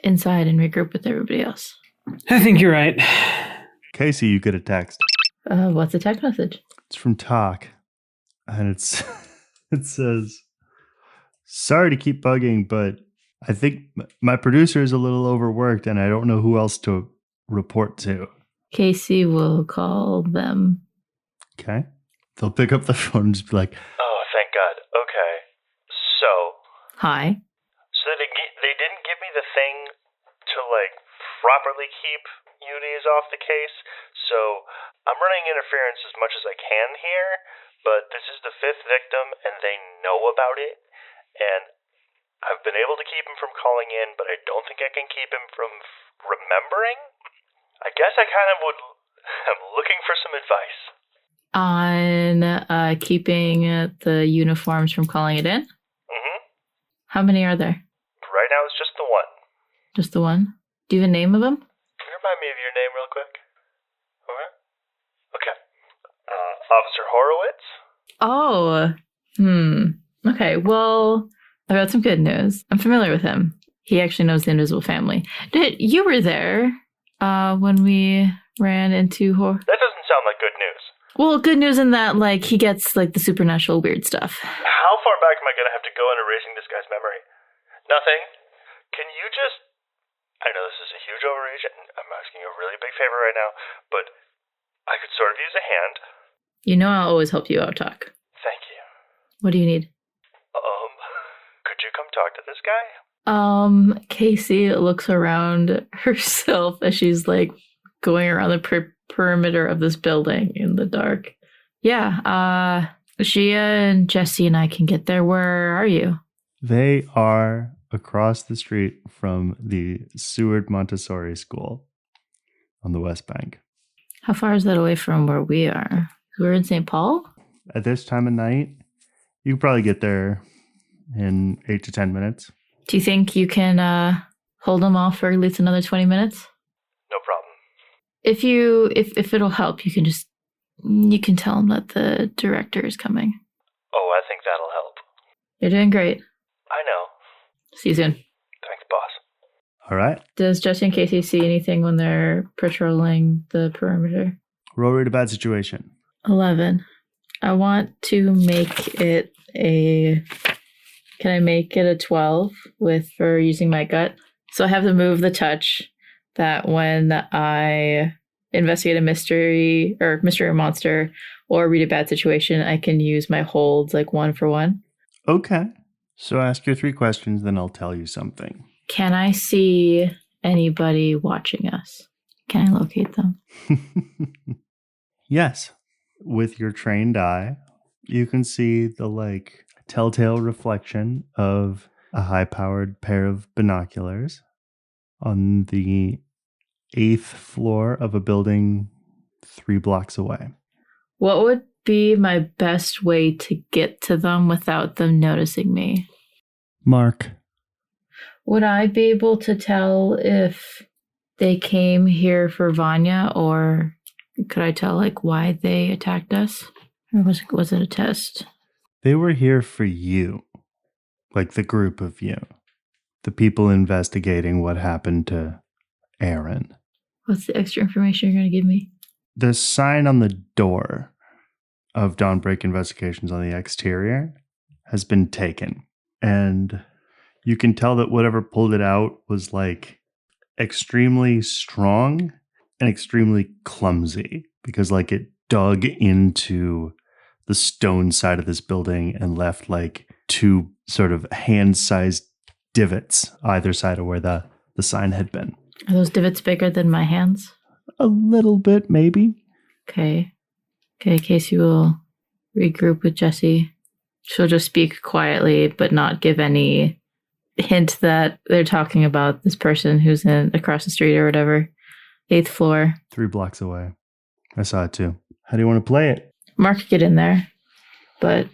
inside and regroup with everybody else. I think you're right. Casey, you get a text. What's the text message? It's from Talk. And it says, sorry to keep bugging, but I think my producer is a little overworked and I don't know who else to report to. Casey will call them. Okay. They'll pick up the phone and just be like, oh, thank God. Okay. So Hi. they didn't give me the thing to like properly keep unis off the case. So I'm running interference as much as I can here, but this is the 5th victim and they know about it. And I've been able to keep him from calling in, but I don't think I can keep him from remembering. I guess I kind of I'm looking for some advice. On keeping the uniforms from calling it in? Mm-hmm. How many are there? Right now it's just the one. Just the one? Do you have a name of them? Can you remind me of your name real quick? Okay. Officer Horowitz? Oh. Okay, well, I've got some good news. I'm familiar with him. He actually knows the Invisible Family. You were there when we ran into That doesn't sound like good news. Well, good news in that, like, he gets, like, the supernatural weird stuff. How far back am I going to have to go in erasing this guy's memory? Nothing. Can you just... I know this is a huge overreach, and I'm asking you a really big favor right now, but I could sort of use a hand. You know I'll always help you out, Talk. Thank you. What do you need? Could you come talk to this guy? Casey looks around herself as she's like going around the perimeter of this building in the dark. Yeah, Shia and Jesse and I can get there. Where are you? They are across the street from the Seward Montessori School on the West Bank. How far is that away from where we are? We're in St. Paul? At this time of night, you can probably get there in 8 to 10 minutes. Do you think you can hold them off for at least another 20 minutes? No problem. If it'll help, you can tell them that the director is coming. Oh, I think that'll help. You're doing great. I know. See you soon. Thanks, boss. All right. Does Jesse and Casey see anything when they're patrolling the perimeter? Roll rate a bad situation. 11. I want to make it Can I make it a 12 for using my gut? So I have to move the touch that when I investigate a mystery or monster or read a bad situation, I can use my holds like 1 for 1. Okay. So ask your 3 questions, then I'll tell you something. Can I see anybody watching us? Can I locate them? Yes. With your trained eye, you can see the telltale reflection of a high-powered pair of binoculars on the 8th floor of a building 3 blocks away. What would be my best way to get to them without them noticing me? Mark. Would I be able to tell if they came here for Vanya, or could I tell why they attacked us? Or was it a test? They were here for you. The group of you. The people investigating what happened to Aaron. What's the extra information you're going to give me? The sign on the door of Dawnbreak Investigations on the exterior has been taken. And you can tell that whatever pulled it out was extremely strong and extremely clumsy because it dug into the stone side of this building and left 2 sort of hand-sized divots either side of where the sign had been. Are those divots bigger than my hands? A little bit, maybe. Okay, Casey will regroup with Jesse. She'll just speak quietly, but not give any hint that they're talking about this person who's across the street or whatever. 8th floor. 3 blocks away. I saw it too. How do you want to play it? Mark could get in there, but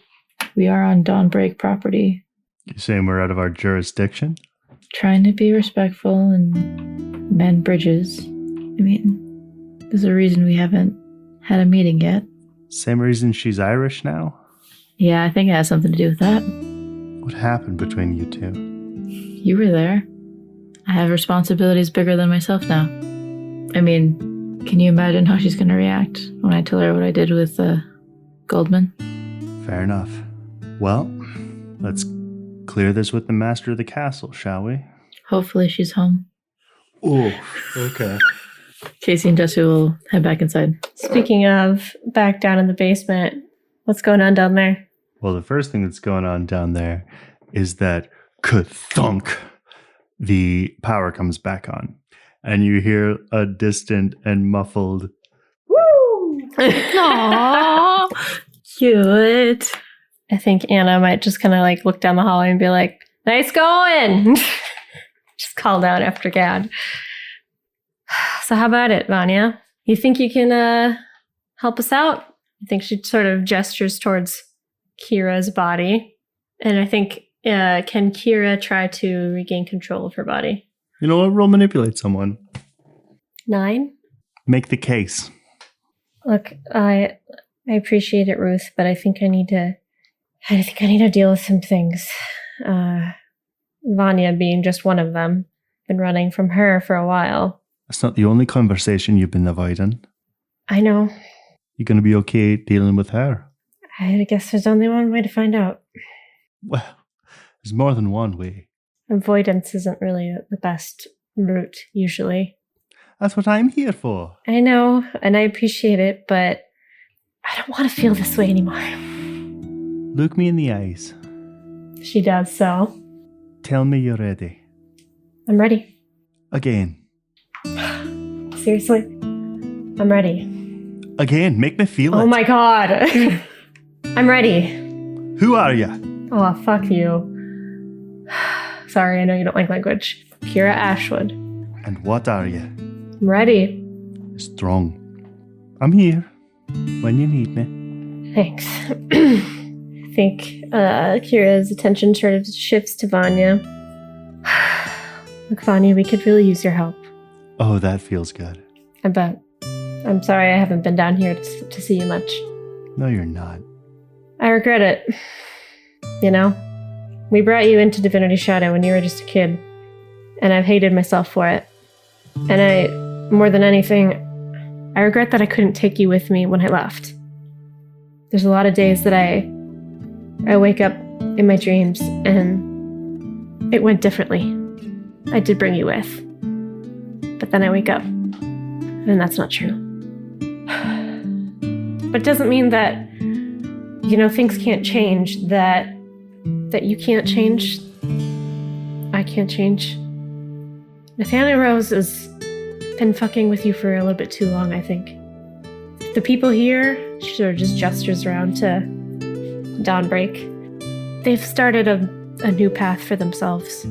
we are on Dawnbreak property. You saying we're out of our jurisdiction? Trying to be respectful and mend bridges. I mean, there's a reason we haven't had a meeting yet. Same reason she's Irish now? Yeah, I think it has something to do with that. What happened between you 2? You were there. I have responsibilities bigger than myself now. I mean, can you imagine how she's going to react when I tell her what I did with Goldman? Fair enough. Well, let's clear this with the master of the castle, shall we? Hopefully she's home. Oh, okay. Casey and Jesse will head back inside. Speaking of back down in the basement, what's going on down there? Well, the first thing that's going on down there is that ka-thunk, the power comes back on. And you hear a distant and muffled, Woo! Aww, cute. I think Anna might just kind of look down the hallway and be like, nice going. Just called out after Gad. So how about it, Vanya? You think you can help us out? I think she sort of gestures towards Kira's body. And I think, can Kira try to regain control of her body? you know what? Roll manipulate someone. 9? Make the case. Look, I appreciate it, Ruth, but I think I need to deal with some things. Vanya being just one of them. Been running from her for a while. That's not the only conversation you've been avoiding. I know. You going to be okay dealing with her? I guess there's only one way to find out. Well, there's more than one way. Avoidance isn't really the best route, usually. That's what I'm here for. I know, and I appreciate it, but I don't want to feel this way anymore. Look me in the eyes. She does so. Tell me you're ready. I'm ready. Again. Seriously? I'm ready. Again, make me feel it. Oh my god. I'm ready. Who are you? Oh, fuck you. Sorry, I know you don't like language. Kira Ashwood. And what are you? I'm ready. Strong. I'm here when you need me. Thanks. I think Kira's attention sort of shifts to Vanya. Look, Vanya, we could really use your help. Oh, that feels good. I bet. I'm sorry I haven't been down here to see you much. No, you're not. I regret it. You know? We brought you into Divinity Shadow when you were just a kid. And I've hated myself for it. And more than anything, I regret that I couldn't take you with me when I left. There's a lot of days that I wake up in my dreams and it went differently. I did bring you with. But then I wake up and that's not true. But it doesn't mean that, things can't change, that you can't change. I can't change. Nathaniel Rose has been fucking with you for a little bit too long, I think. The people here, she sort of just gestures around to Dawnbreak. They've started a new path for themselves.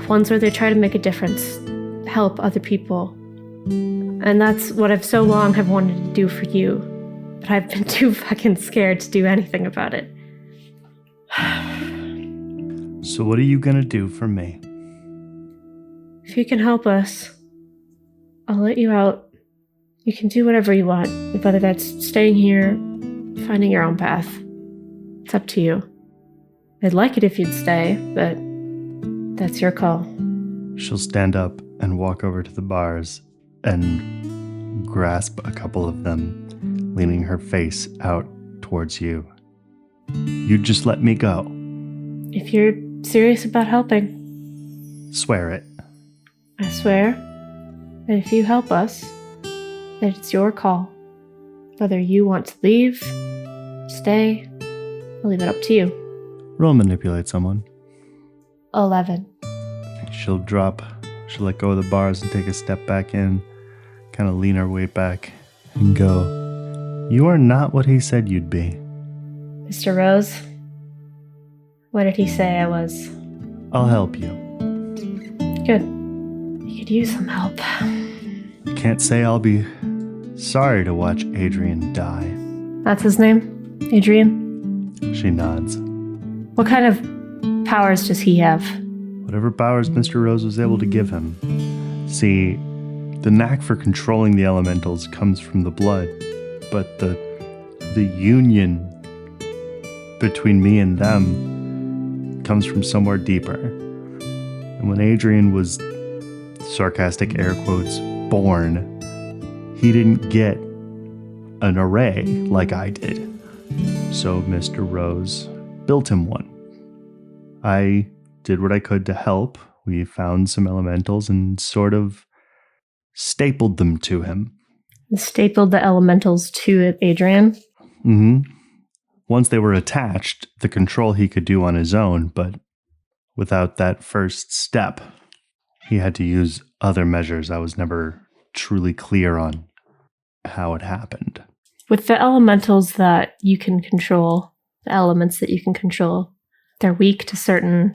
Ones where they try to make a difference, help other people. And that's what I've so long have wanted to do for you. But I've been too fucking scared to do anything about it. So what are you gonna do for me? If you can help us, I'll let you out. You can do whatever you want, whether that's staying here, finding your own path. It's up to you. I'd like it if you'd stay, but that's your call. She'll stand up and walk over to the bars and grasp a couple of them, leaning her face out towards you. You just let me go. If you're serious about helping. Swear it. I swear that if you help us, that it's your call. Whether you want to leave, stay, I'll leave it up to you. Roll manipulate someone. 11. She'll let go of the bars and take a step back in, kind of lean her weight back and go, "You are not what he said you'd be." Mr. Rose, what did he say I was? I'll help you. Good. You could use some help. I can't say I'll be sorry to watch Adrian die. That's his name? Adrian? She nods. What kind of powers does he have? Whatever powers Mr. Rose was able to give him. See, the knack for controlling the elementals comes from the blood, but the union between me and them comes from somewhere deeper. And when Adrian was, sarcastic air quotes, born, he didn't get an array like I did. So Mr. Rose built him one. I did what I could to help. We found some elementals and sort of stapled them to him. Stapled the elementals to Adrian? Mm-hmm. Once they were attached, the control he could do on his own, but without that first step, he had to use other measures. I was never truly clear on how it happened. With the elementals that you can control, the elements that you can control, they're weak to certain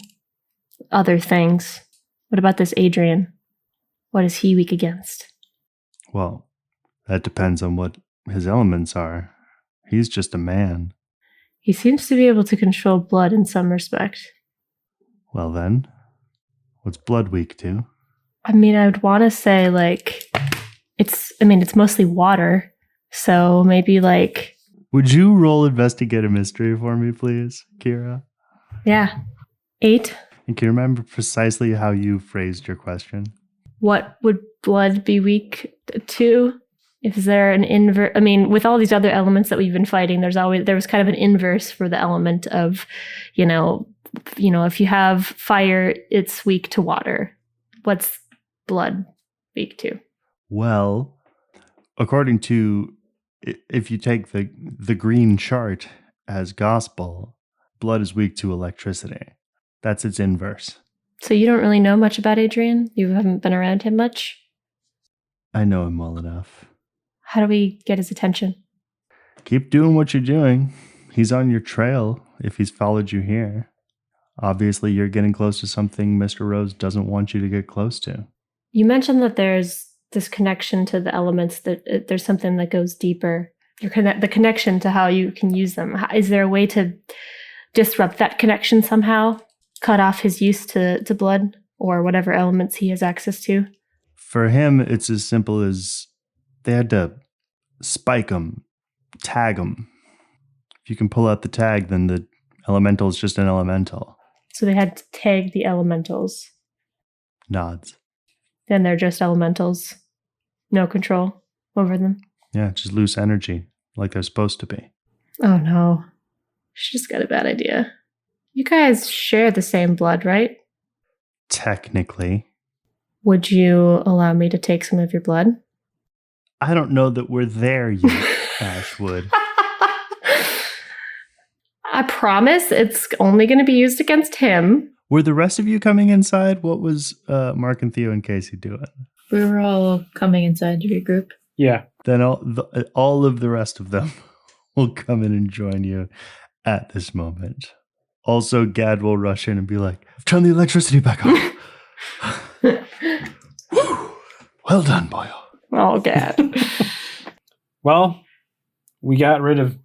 other things. What about this Adrian? What is he weak against? Well, that depends on what his elements are. He's just a man. He seems to be able to control blood in some respect. Well then, what's blood weak to? I mean, I would want to say, it's mostly water. So maybe, Would you roll investigate a mystery for me, please, Kira? Yeah. 8. And can you remember precisely how you phrased your question? What would blood be weak to? Is there an inverse? I mean, with all these other elements that we've been fighting, there was kind of an inverse for the element of, if you have fire, it's weak to water. What's blood weak to? Well, according to, if you take the green chart as gospel, blood is weak to electricity. That's its inverse. So you don't really know much about Adrian? You haven't been around him much? I know him well enough. How do we get his attention? Keep doing what you're doing. He's on your trail if he's followed you here. Obviously, you're getting close to something Mr. Rose doesn't want you to get close to. You mentioned that there's this connection to the elements, that there's something that goes deeper. The connection to how you can use them. Is there a way to disrupt that connection somehow? Cut off his use to blood or whatever elements he has access to? For him, it's as simple as they had to spike him, tag him. If you can pull out the tag, then the elemental is just an elemental. So they had to tag the elementals. Nods. Then they're just elementals. No control over them. Yeah, just loose energy, like they're supposed to be. Oh no. She just got a bad idea. You guys share the same blood, right? Technically. Would you allow me to take some of your blood? I don't know that we're there yet, Ashwood. I promise it's only going to be used against him. Were the rest of you coming inside? What was Mark and Theo and Casey doing? We were all coming inside to regroup. Yeah. Then all of the rest of them will come in and join you at this moment. Also, Gad will rush in and be like, "I've turned the electricity back on." Woo! Well done, boyo. Oh, Gad. Well, we got rid of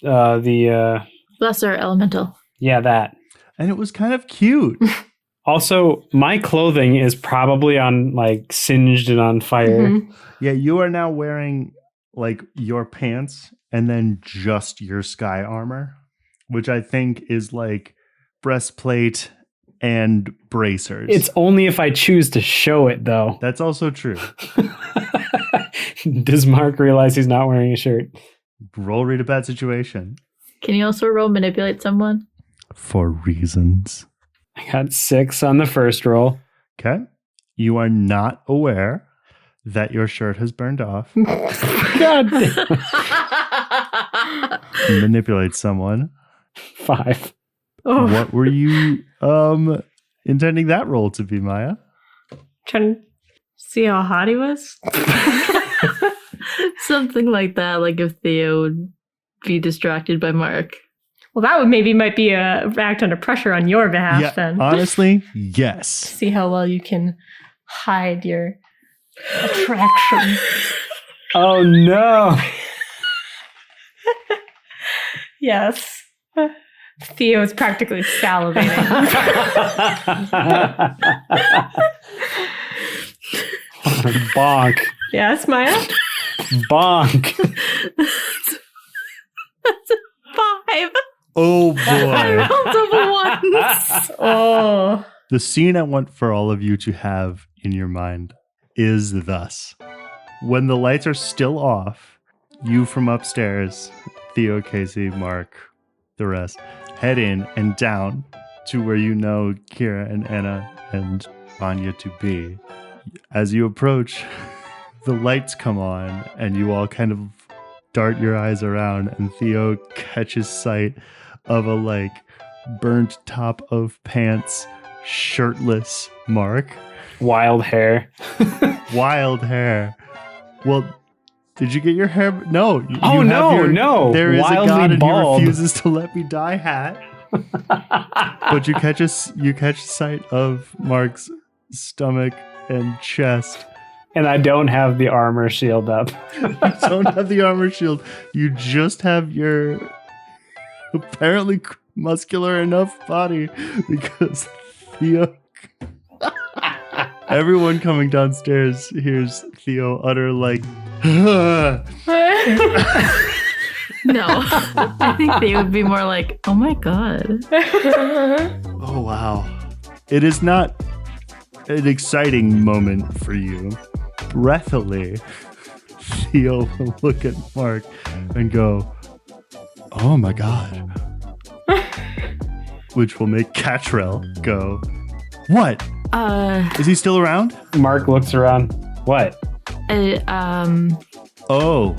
the Lesser elemental. that. And it was kind of cute. Also, my clothing is probably on like singed and on fire. Mhm. Yeah, you are now wearing like your pants and then just your sky armor, which I think is like breastplate and bracers. It's only if I choose to show it, though. That's also true. Does Mark realize he's not wearing a shirt? Roll read a bad situation. Can you also roll manipulate someone? For reasons. I got 6 on the first roll. Okay. You are not aware that your shirt has burned off. God damn. Manipulate someone. 5. Oh, What were you intending that role to be, Miah? trying to see how hot he was. Something like that, like if Theo would be distracted by Mark. Well, that would might be a act under pressure on your behalf then. Honestly, yes. See how well you can hide your attraction. Oh, no. Yes. Theo is practically salivating. Bonk. Yes, Miah? Bonk. That's a 5. Oh boy. Double ones. Oh. The scene I want for all of you to have in your mind is thus. When the lights are still off, you from upstairs, Theo, Casey, Mark, the rest, head in and down to where you know Kira and Anna and Anya to be. As you approach, the lights come on and you all kind of dart your eyes around, and Theo catches sight of a like burnt top of pants, shirtless Mark. Wild hair. Wild hair. Well, did you get your hair? No. Oh, have no, no. There is Wildly a god and bald. he refuses to let me die hat. But you catch sight of Mark's stomach and chest. And I don't have the armor shield up. You don't have the armor shield. You just have your apparently muscular enough body because Theo. Everyone coming downstairs hears Theo utter like. No. I think they would be more like, oh my god. Oh wow. It is not an exciting moment for you. Breathily, Theo will look at Mark and go, "Oh my god." Which will make Catrell go, "What? Is he still around?" Mark looks around. What? Oh,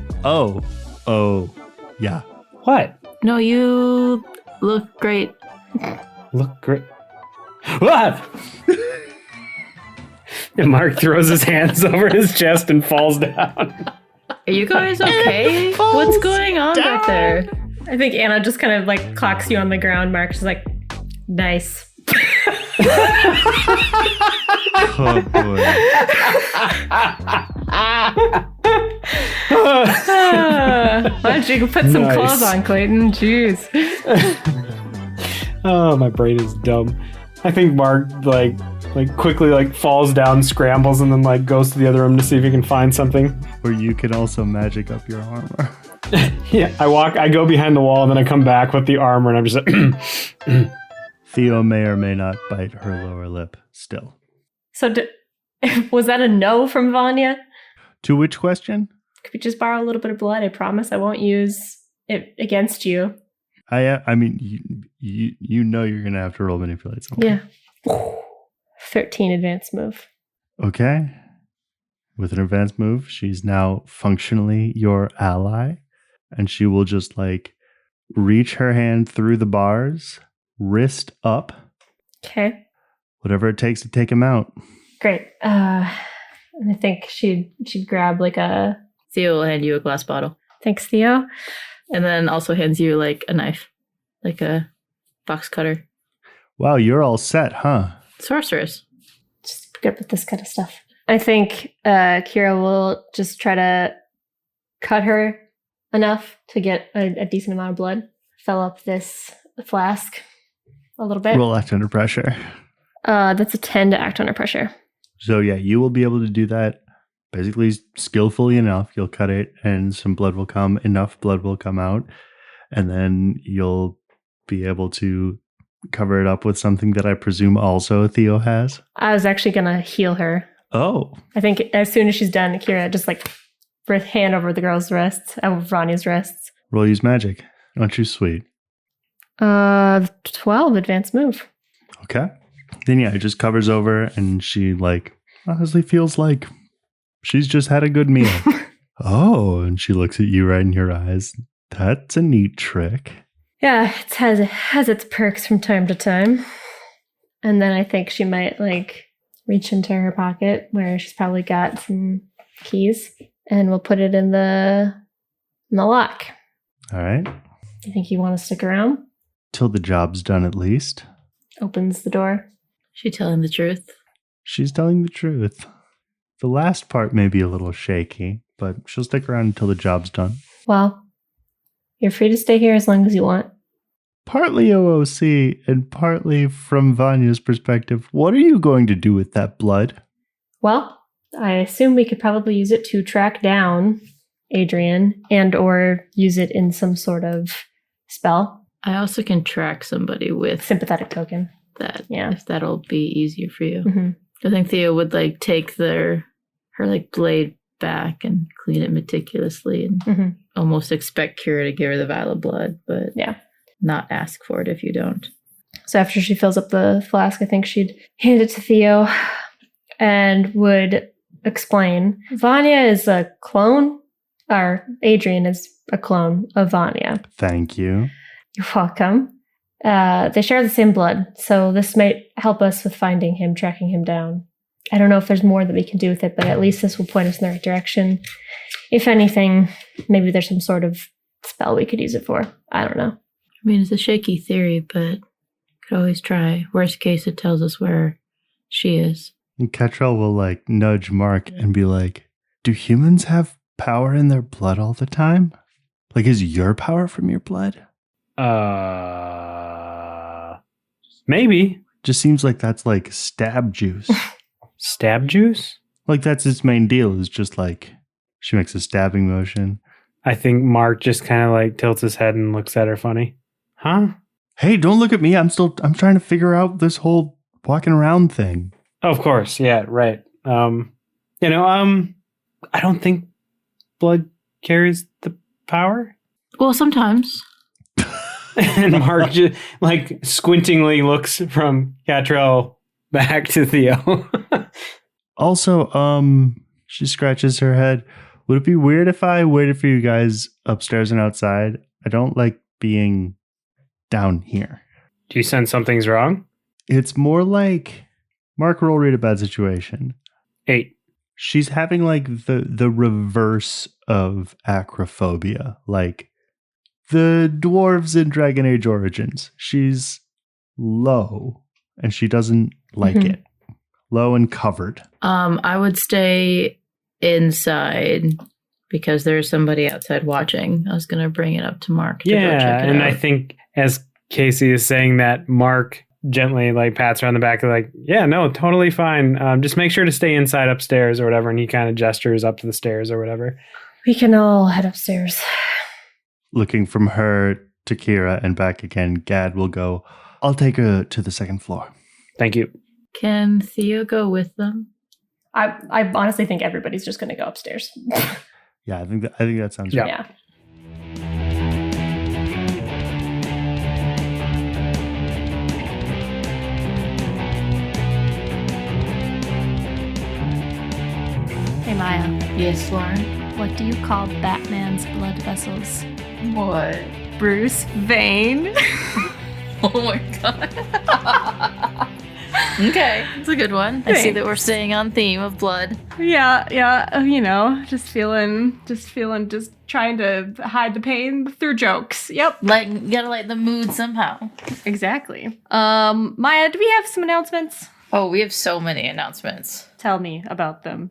yeah. What? No, you look great. Look great. Ah! And Mark throws his hands over his chest and falls down. Are you guys okay? What's going on back there? I think Anna just kind of like clocks you on the ground. Mark's just like, nice. Oh boy. Why don't you put some Nice. clothes on, Clayton? Jeez. Oh, my brain is dumb. I think Mark like quickly like falls down, scrambles, and then like goes to the other room to see if he can find something. Or you can also magic up your armor. Yeah, I go behind the wall, and then I come back with the armor, and I'm just like, Theo may or may not bite her lower lip still. So was that a no from Vanya? To which question? Could we just borrow a little bit of blood? I promise I won't use it against you. I mean, you know you're going to have to roll manipulate something. Yeah. 13 advanced move. Okay. With an advanced move, she's now functionally your ally. And she will just like reach her hand through the bars, wrist up, Okay. whatever it takes to take him out. Great. And I think she'd grab like a... Theo will hand you a glass bottle. Thanks, Theo. And then also hands you like a knife, like a box cutter. Wow, you're all set, huh? Sorceress. Just good with this kind of stuff. I think Kira will just try to cut her enough to get a decent amount of blood. Fill up this flask a little bit. Roll act under pressure. That's a 10 to act under pressure. So yeah, you will be able to do that basically skillfully enough. You'll cut it and some blood will come, enough blood will come out. And then you'll be able to cover it up with something that I presume also Theo has. I was actually going to heal her. Oh, I think as soon as she's done, Kira just like hand over the girl's wrists, Vanya's wrists. roll use magic. Aren't you sweet? 12 advanced move. Okay. Then yeah, it just covers over and she like honestly feels like she's just had a good meal. Oh, and she looks at you right in your eyes. That's a neat trick. Yeah, it has its perks from time to time. And then I think she might like reach into her pocket where she's probably got some keys, and we'll put it in the lock. All right. You think you want to stick around? Till the job's done at least. Opens the door. She telling the truth. She's telling the truth. The last part may be a little shaky, but she'll stick around until the job's done. Well, you're free to stay here as long as you want. Partly OOC and partly from Vanya's perspective, what are you going to do with that blood? Well, I assume we could probably use it to track down Adrian and or use it in some sort of spell. I also can track somebody with Sympathetic token. that. Yeah. If that'll be easier for you. Mm-hmm. I think Theo would like take her like blade back and clean it meticulously and Mm-hmm. almost expect Kira to give her the vial of blood, but Yeah. not ask for it if you don't. So after she fills up the flask, I think she'd hand it to Theo and would explain. Vanya is a clone, or Adrian is a clone of Vanya. Thank you. You're welcome. They share the same blood, so this might help us with finding him, tracking him down. I don't know if there's more that we can do with it, but at least this will point us in the right direction. If anything, maybe there's some sort of spell we could use it for. I don't know. I mean, it's a shaky theory, but could always try. Worst case, it tells us where she is. And Catrell will like nudge Mark and be like, do humans have power in their blood all the time? Like, is your power from your blood? Maybe. Just seems like that's like stab juice. Stab juice? Like that's its main deal is just like she makes a stabbing motion. I think Mark just kind of like tilts his head and looks at her funny. Huh? Hey, don't look at me. I'm trying to figure out this whole walking around thing. Of course. Yeah, right. I don't think blood carries the power. Well, sometimes. And Mark just like squintingly looks from Catrell back to Theo. Also, she scratches her head. Would it be weird if I waited for you guys upstairs and outside? I don't like being down here. Do you sense something's wrong? It's more like Mark, roll read a bad situation. 8. She's having like the reverse of acrophobia, like the dwarves in Dragon Age Origins. She's low and she doesn't like it. Low and covered. I would stay inside because there's somebody outside watching. I was going to bring it up to Mark to go check it and out. I think as Casey is saying that, Mark gently like pats her on the back, like, yeah, no, totally fine. Just make sure to stay inside upstairs or whatever. And he kind of gestures up to the stairs or whatever. We can all head upstairs. Looking from her to Kira and back again, Gad will go, I'll take her to the second floor. Thank you. Can Theo go with them? I honestly think everybody's just going to go upstairs. Yeah, I think that sounds Yeah. right. Yeah. Hey Maya, Yes, Lauren. what do you call Batman's blood vessels? What? Bruce Vane. Oh my god. Okay, it's a good one. I see that we're staying on theme of blood. Yeah, you know, just trying to hide the pain through jokes. Yep, You gotta light the mood somehow. exactly. Maya, do we have some announcements? Oh, we have so many announcements. Tell me about them.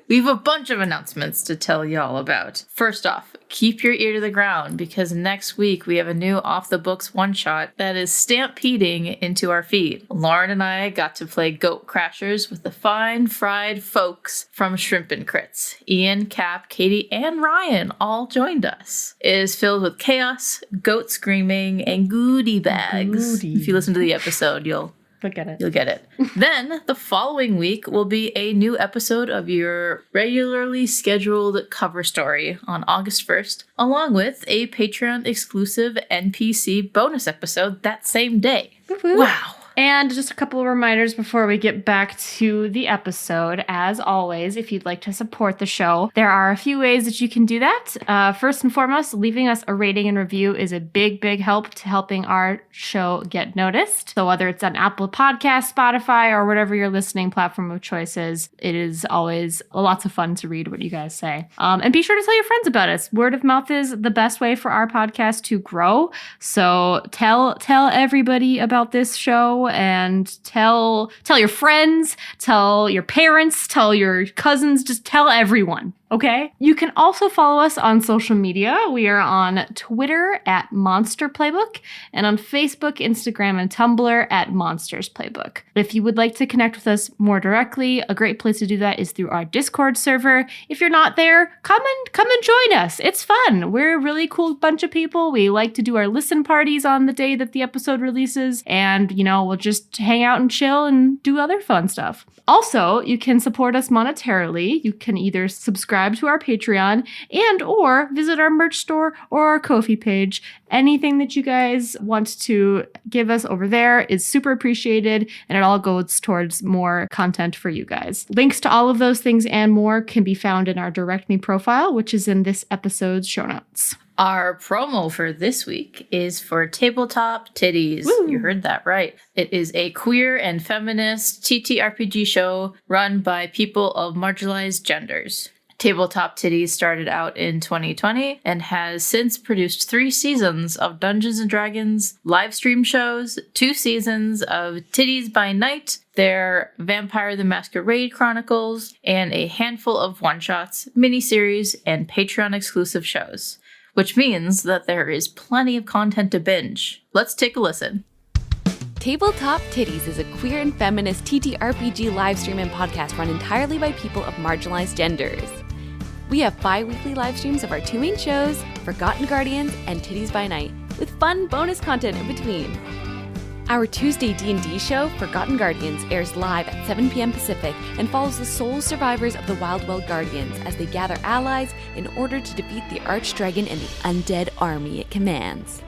We have a bunch of announcements to tell y'all about. First off, keep your ear to the ground because next week we have a new Off the Books one-shot that is stampeding into our feed. Lauren and I got to play Goat Crashers with the fine fried folks from Shrimp and Crits. Ian, Cap, Katie, and Ryan all joined us. It is filled with chaos, goat screaming, and goodie bags. If you listen to the episode, you'll get it. Then, the following week will be a new episode of your regularly scheduled cover story on August 1st, along with a Patreon-exclusive NPC bonus episode that same day. Wow. And just a couple of reminders before we get back to the episode. As always, if you'd like to support the show, there are a few ways that you can do that. First and foremost, leaving us a rating and review is a big, big help to helping our show get noticed. So whether it's on Apple Podcasts, Spotify, or whatever your listening platform of choice is, it is always lots of fun to read what you guys say. And be sure to tell your friends about us. Word of mouth is the best way for our podcast to grow. So tell everybody about this show. And tell your friends, tell your parents, tell your cousins, just tell everyone. Okay? You can also follow us on social media. We are on Twitter at Monster Playbook and on Facebook, Instagram, and Tumblr at Monsters Playbook. If you would like to connect with us more directly, a great place to do that is through our Discord server. If you're not there, come and join us. It's fun. We're a really cool bunch of people. We like to do our listen parties on the day that the episode releases, and we'll just hang out and chill and do other fun stuff. Also, you can support us monetarily. You can either subscribe to our Patreon and or visit our merch store or our Ko-fi page. Anything that you guys want to give us over there is super appreciated, and it all goes towards more content for you guys. Links to all of those things and more can be found in our Direct Me profile, which is in this episode's show notes. Our promo for this week is for Tabletop Titties. Woo. You heard that right. It is a queer and feminist TTRPG show run by people of marginalized genders. Tabletop Titties started out in 2020 and has since produced 3 seasons of Dungeons & Dragons live stream shows, 2 seasons of Titties by Night, their Vampire the Masquerade Chronicles, and a handful of one-shots, miniseries, and Patreon-exclusive shows. Which means that there is plenty of content to binge. Let's take a listen. Tabletop Titties is a queer and feminist TTRPG live stream and podcast run entirely by people of marginalized genders. We have bi-weekly live streams of our 2 main shows, Forgotten Guardians and Titties by Night, with fun bonus content in between. Our Tuesday D&D show, Forgotten Guardians, airs live at 7 p.m. Pacific and follows the sole survivors of the Wildwell Guardians as they gather allies in order to defeat the Archdragon and the undead army it commands.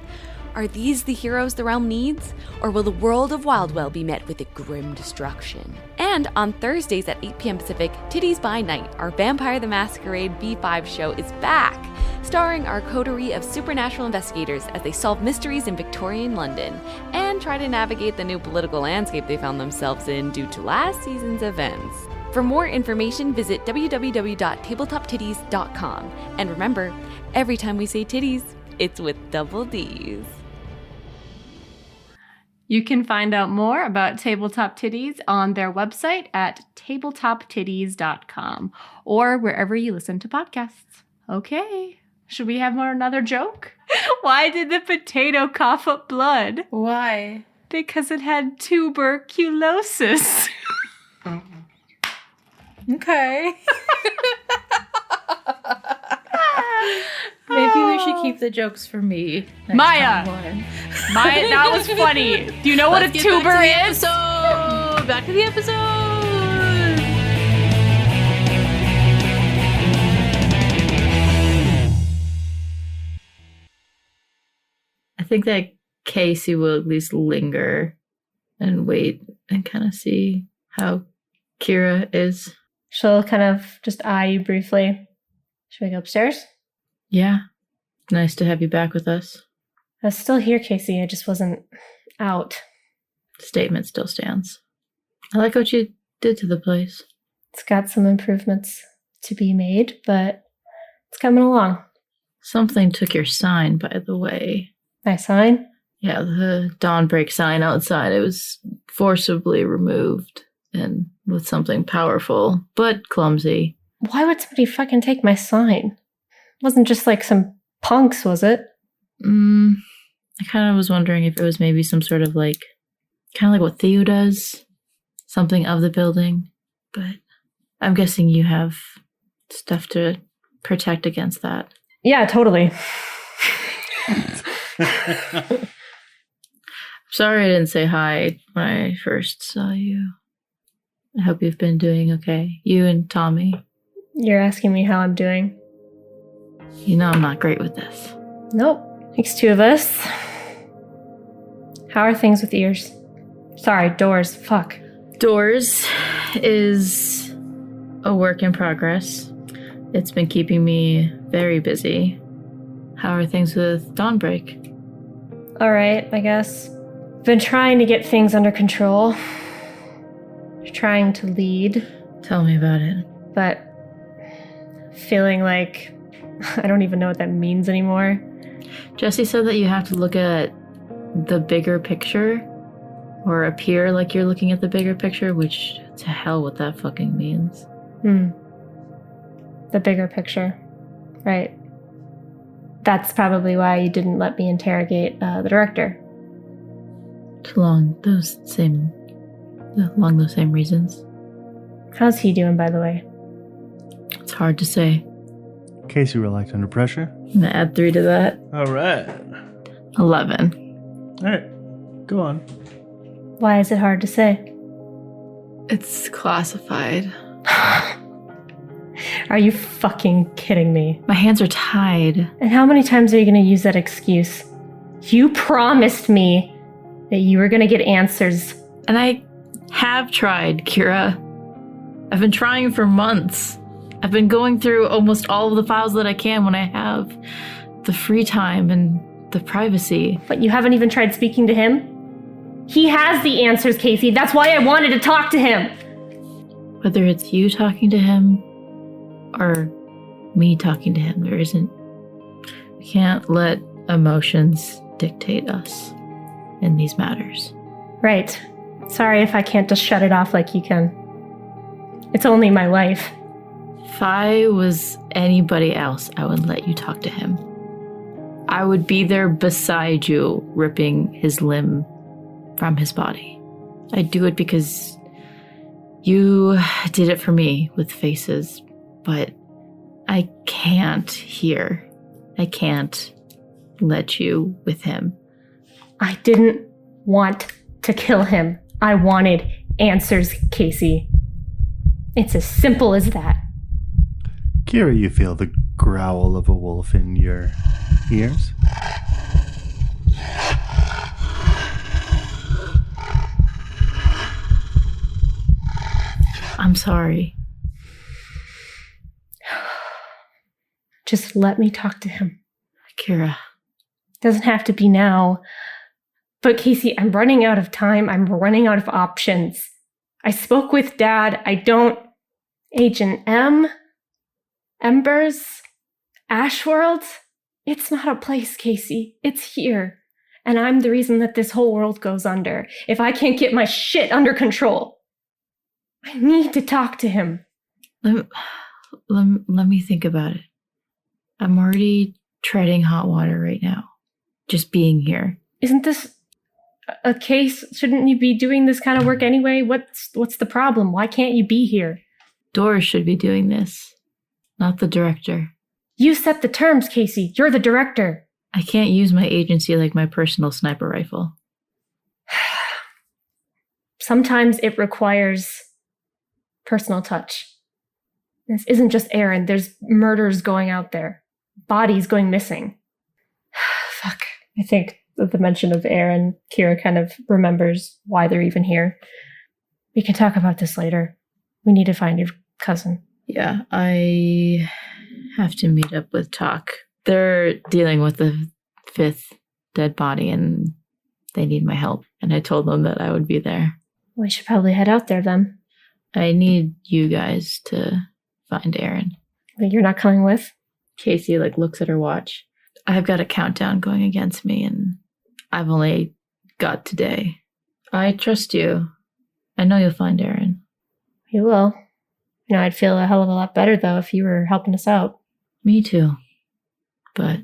Are these the heroes the realm needs? Or will the world of Wildwell be met with a grim destruction? And on Thursdays at 8 p.m. Pacific, Titties by Night, our Vampire the Masquerade V5 show is back, starring our coterie of supernatural investigators as they solve mysteries in Victorian London. And and try to navigate the new political landscape they found themselves in due to last season's events. For more information, visit www.tabletoptitties.com. And remember, every time we say titties, it's with double D's. You can find out more about Tabletop Titties on their website at tabletoptitties.com or wherever you listen to podcasts. Okay, should we have another joke? Why did the potato cough up blood? Why? Because it had tuberculosis. Okay. Maybe we should keep the jokes for me. Miah! Miah, that was funny. Do you know what a tuber is? Back to the episode. I think that Casey will at least linger and wait and kind of see how Kira is. She'll kind of just eye you briefly. Should we go upstairs? Yeah. Nice to have you back with us. I was still here, Casey. I just wasn't out. Statement still stands. I like what you did to the place. It's got some improvements to be made, but it's coming along. Something took your sign, by the way. My sign? Yeah, the Dawnbreak sign outside. It was forcibly removed and with something powerful, but clumsy. Why would somebody fucking take my sign? It wasn't just like some punks, was it? I kind of was wondering if it was maybe some sort of like, kind of like what Theo does. Something of the building. But I'm guessing you have stuff to protect against that. Yeah, totally. Sorry I didn't say hi when I first saw you. I hope you've been doing okay. You and Tommy. You're asking me how I'm doing? You know I'm not great with this. Nope. Makes two of us. How are things with ears? Sorry, doors. Fuck. Doors is a work in progress. It's been keeping me very busy. How are things with Dawnbreak? All right, I guess. Been trying to get things under control. Trying to lead. Tell me about it. But feeling like I don't even know what that means anymore. Jesse said that you have to look at the bigger picture or appear like you're looking at the bigger picture, which to hell what that fucking means. The bigger picture. Right. That's probably why you didn't let me interrogate the director. Along those same reasons. How's he doing, by the way? It's hard to say. Casey react under pressure. I'm gonna add 3 to that. All right. 11. All right. Go on. Why is it hard to say? It's classified. Are you fucking kidding me? My hands are tied. And how many times are you going to use that excuse? You promised me that you were going to get answers. And I have tried, Kira. I've been trying for months. I've been going through almost all of the files that I can when I have the free time and the privacy. But you haven't even tried speaking to him? He has the answers, Casey. That's why I wanted to talk to him. Whether it's you talking to him or me talking to him, we can't let emotions dictate us in these matters. Right. Sorry if I can't just shut it off like you can. It's only my life. If I was anybody else, I would let you talk to him. I would be there beside you, ripping his limb from his body. I'd do it because you did it for me with faces, but I can't here. I can't let you with him. I didn't want to kill him. I wanted answers, Casey. It's as simple as that. Kira, you feel the growl of a wolf in your ears? I'm sorry. Just let me talk to him. Kira. Doesn't have to be now, But Casey, I'm running out of time. I'm running out of options. I spoke with Dad. I don't... Agent M? Embers? Ashworld? It's not a place, Casey. It's here. And I'm the reason that this whole world goes under. If I can't get my shit under control. I need to talk to him. Let me think about it. I'm already treading hot water right now. Just being here. Isn't this a case? Shouldn't you be doing this kind of work anyway? What's the problem? Why can't you be here? Doris should be doing this, not the director. You set the terms, Casey. You're the director. I can't use my agency like my personal sniper rifle. Sometimes it requires personal touch. This isn't just Aaron. There's murders going out there. Bodies going missing. Fuck. I think with the mention of Aaron, Kira kind of remembers why they're even here. We can talk about this later. We need to find your cousin. Yeah, I have to meet up with Talk. They're dealing with the 5th dead body and they need my help. And I told them that I would be there. We should probably head out there then. I need you guys to find Aaron. But you're not coming with? Casey looks at her watch. I've got a countdown going against me and I've only got today. I trust you. I know you'll find Aaron. You will. I'd feel a hell of a lot better though if you were helping us out. Me too. But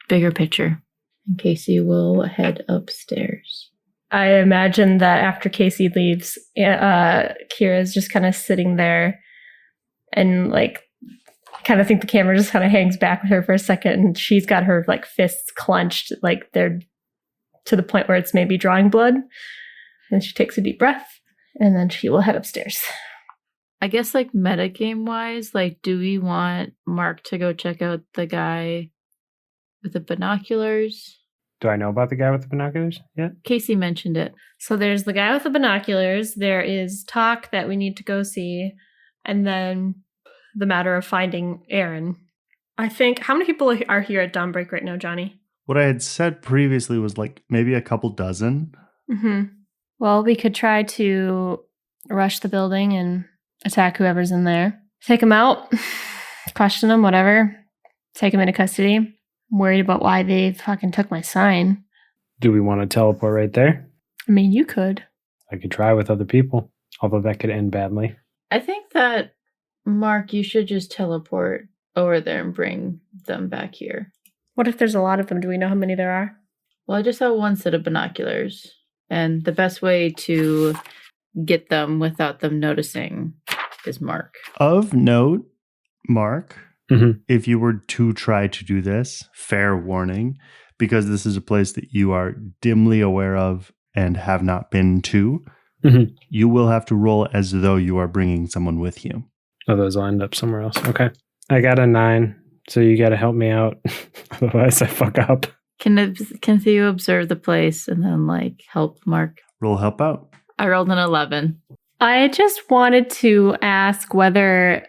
bigger picture. And Casey will head upstairs. I imagine that after Casey leaves, Kira's just kind of sitting there and kind of think the camera just kind of hangs back with her for a second and she's got her fists clenched they're to the point where it's maybe drawing blood. And she takes a deep breath and then she will head upstairs. I guess metagame wise, do we want Mark to go check out the guy with the binoculars? Do I know about the guy with the binoculars yet? Casey mentioned it. So there's the guy with the binoculars. There is Talk that we need to go see. And then the matter of finding Aaron. I think, how many people are here at Dawnbreak right now, Johnny? What I had said previously was maybe a couple dozen. Mm-hmm. Well, we could try to rush the building and attack whoever's in there. Take them out, question them, whatever. Take them into custody. I'm worried about why they fucking took my sign. Do we want to teleport right there? I mean, you could. I could try with other people, although that could end badly. I think that, Mark, you should just teleport over there and bring them back here. What if there's a lot of them? Do we know how many there are? Well, I just saw one set of binoculars. And the best way to get them without them noticing is Mark. Of note, Mark, Mm-hmm. if you were to try to do this, fair warning, because this is a place that you are dimly aware of and have not been to, Mm-hmm. you will have to roll as though you are bringing someone with you. Oh, those will end up somewhere else. Okay. I got a 9, so you got to help me out. Otherwise, I fuck up. Can Theo observe the place and then help Mark? Roll help out. I rolled an 11. I just wanted to ask whether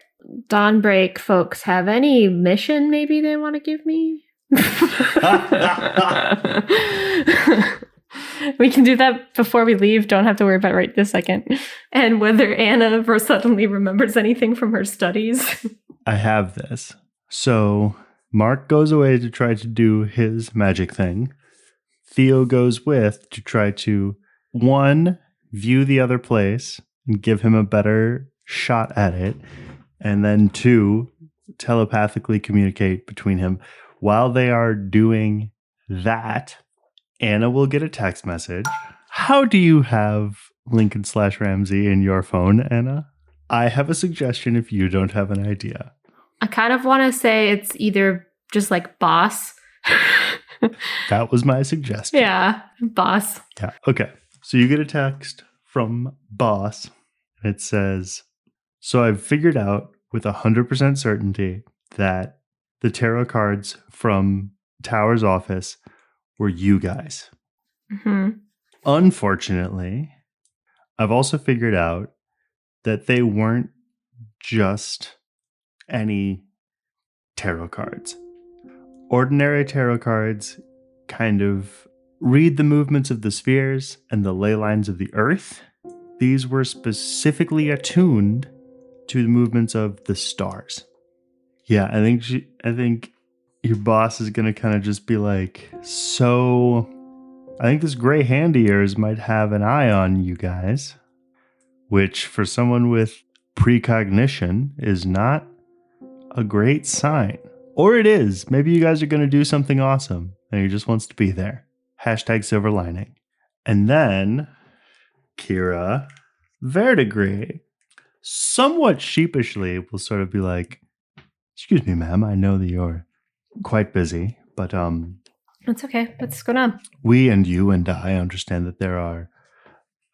Dawnbreak folks have any mission maybe they want to give me. We can do that before we leave. Don't have to worry about it right this second. And whether Anna suddenly remembers anything from her studies. I have this. So Mark goes away to try to do his magic thing. Theo goes with to try to, 1, view the other place and give him a better shot at it. And then 2, telepathically communicate between him. While they are doing that, Anna will get a text message. How do you have Lincoln/Ramsey in your phone, Anna? I have a suggestion if you don't have an idea. I kind of want to say it's either just boss. That was my suggestion. Yeah, boss. Yeah. Okay. So you get a text from boss. It says, so I've figured out with 100% certainty that the tarot cards from Tower's office were you guys. Mm-hmm. Unfortunately, I've also figured out that they weren't just any tarot cards. Ordinary tarot cards kind of read the movements of the spheres and the ley lines of the earth. These were specifically attuned to the movements of the stars. Yeah, I think your boss is gonna kind of just be like, so I think this gray hand of yours might have an eye on you guys, which for someone with precognition is not a great sign. Or it is. Maybe you guys are gonna do something awesome and he just wants to be there. Hashtag silver lining. And then Kira Verdigris, somewhat sheepishly, will sort of be like, excuse me, ma'am, I know that you're quite busy, but That's okay. What's going on? we and you and I understand that there are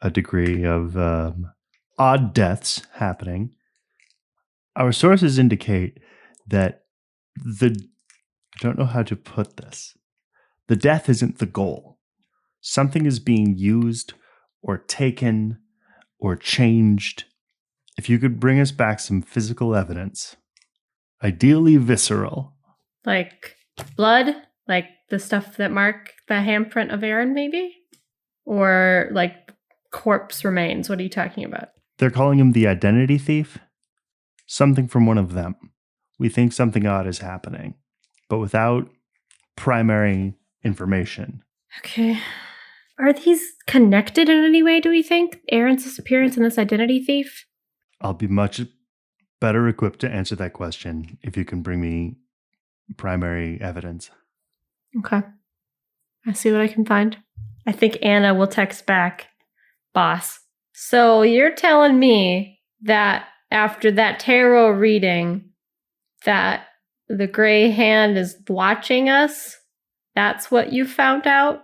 a degree of odd deaths happening. Our sources indicate that I don't know how to put this. The death isn't the goal. Something is being used or taken or changed. If you could bring us back some physical evidence, ideally visceral. Like blood? Like the stuff that mark the handprint of Aaron, maybe? Or like corpse remains? What are you talking about? They're calling him the identity thief. Something from one of them. We think something odd is happening, but without primary information. Okay. Are these connected in any way, do we think? Aaron's disappearance and this identity thief? I'll be much better equipped to answer that question if you can bring me primary evidence. Okay. I see what I can find. I think Anna will text back, boss. So you're telling me that after that tarot reading that the gray hand is watching us? That's what you found out? ...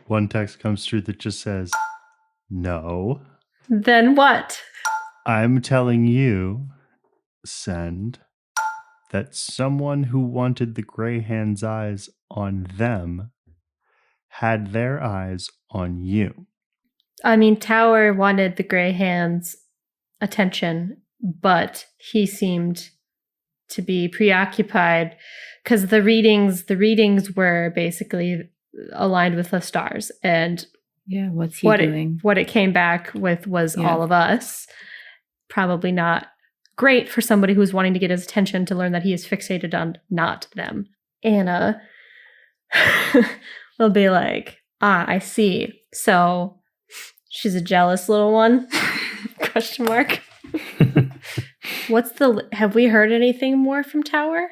One text comes through that just says, no. Then what? I'm telling you, send, that someone who wanted the gray hand's eyes on them had their eyes on you. I mean, Tower wanted the gray hand's attention, but he seemed to be preoccupied because the readings were basically aligned with the stars, and Yeah, what's he doing? What it came back with was Yeah. all of us. Probably not great for somebody who's wanting to get his attention to learn that he is fixated on not them. Anna will be like, I see. So she's a jealous little one? Question mark. Have we heard anything more from Tower?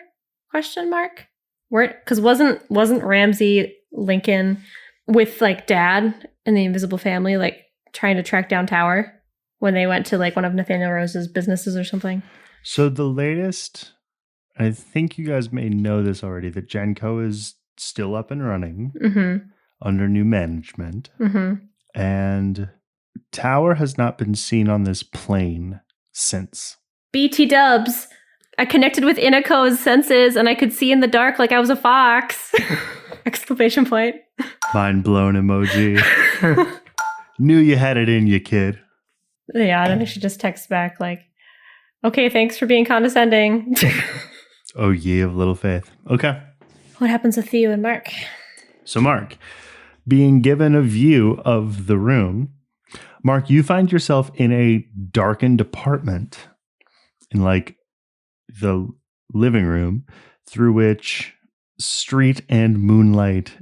Question mark. Because wasn't Ramsey Lincoln with like Dad and the Invisible Family like trying to track down Tower when they went to like one of Nathaniel Rose's businesses or something? So the latest, I think you guys may know this already, that Genco is still up and running under new management. And Tower has not been seen on this plane since. BT dubs. I connected with Inako's senses and I could see in the dark like I was a fox. Exclamation point. Mind blown emoji. Knew you had it in you, kid. Yeah, then I should just text back like, okay, thanks for being condescending. Oh, ye of little faith. Okay. What happens with Theo and Mark? So Mark, being given a view of the room, Mark, you find yourself in a darkened apartment in like the living room through which street and moonlight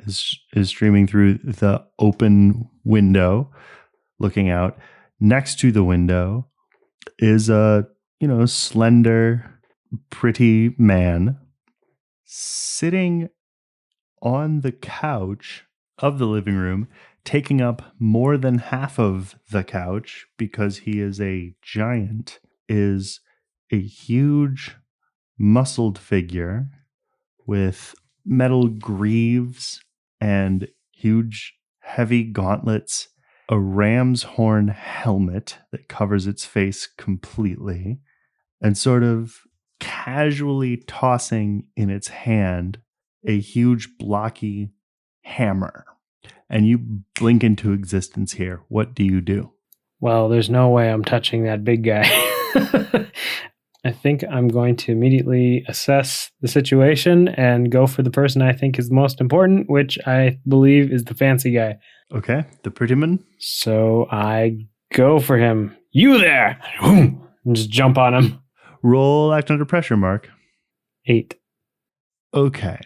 is streaming through the open window looking out. Next to the window is a, slender, pretty man sitting on the couch of the living room, taking up more than half of the couch because he is a giant, is a huge muscled figure with metal greaves and huge heavy gauntlets, a ram's horn helmet that covers its face completely, and sort of casually tossing in its hand a huge blocky hammer. And you blink into existence here. What do you do? Well, there's no way I'm touching that big guy. I think I'm going to immediately assess the situation and go for the person I think is most important, which I believe is the fancy guy. Okay, the pretty man. So I go for him. You there! And just jump on him. Roll act under pressure, Mark. 8. Okay.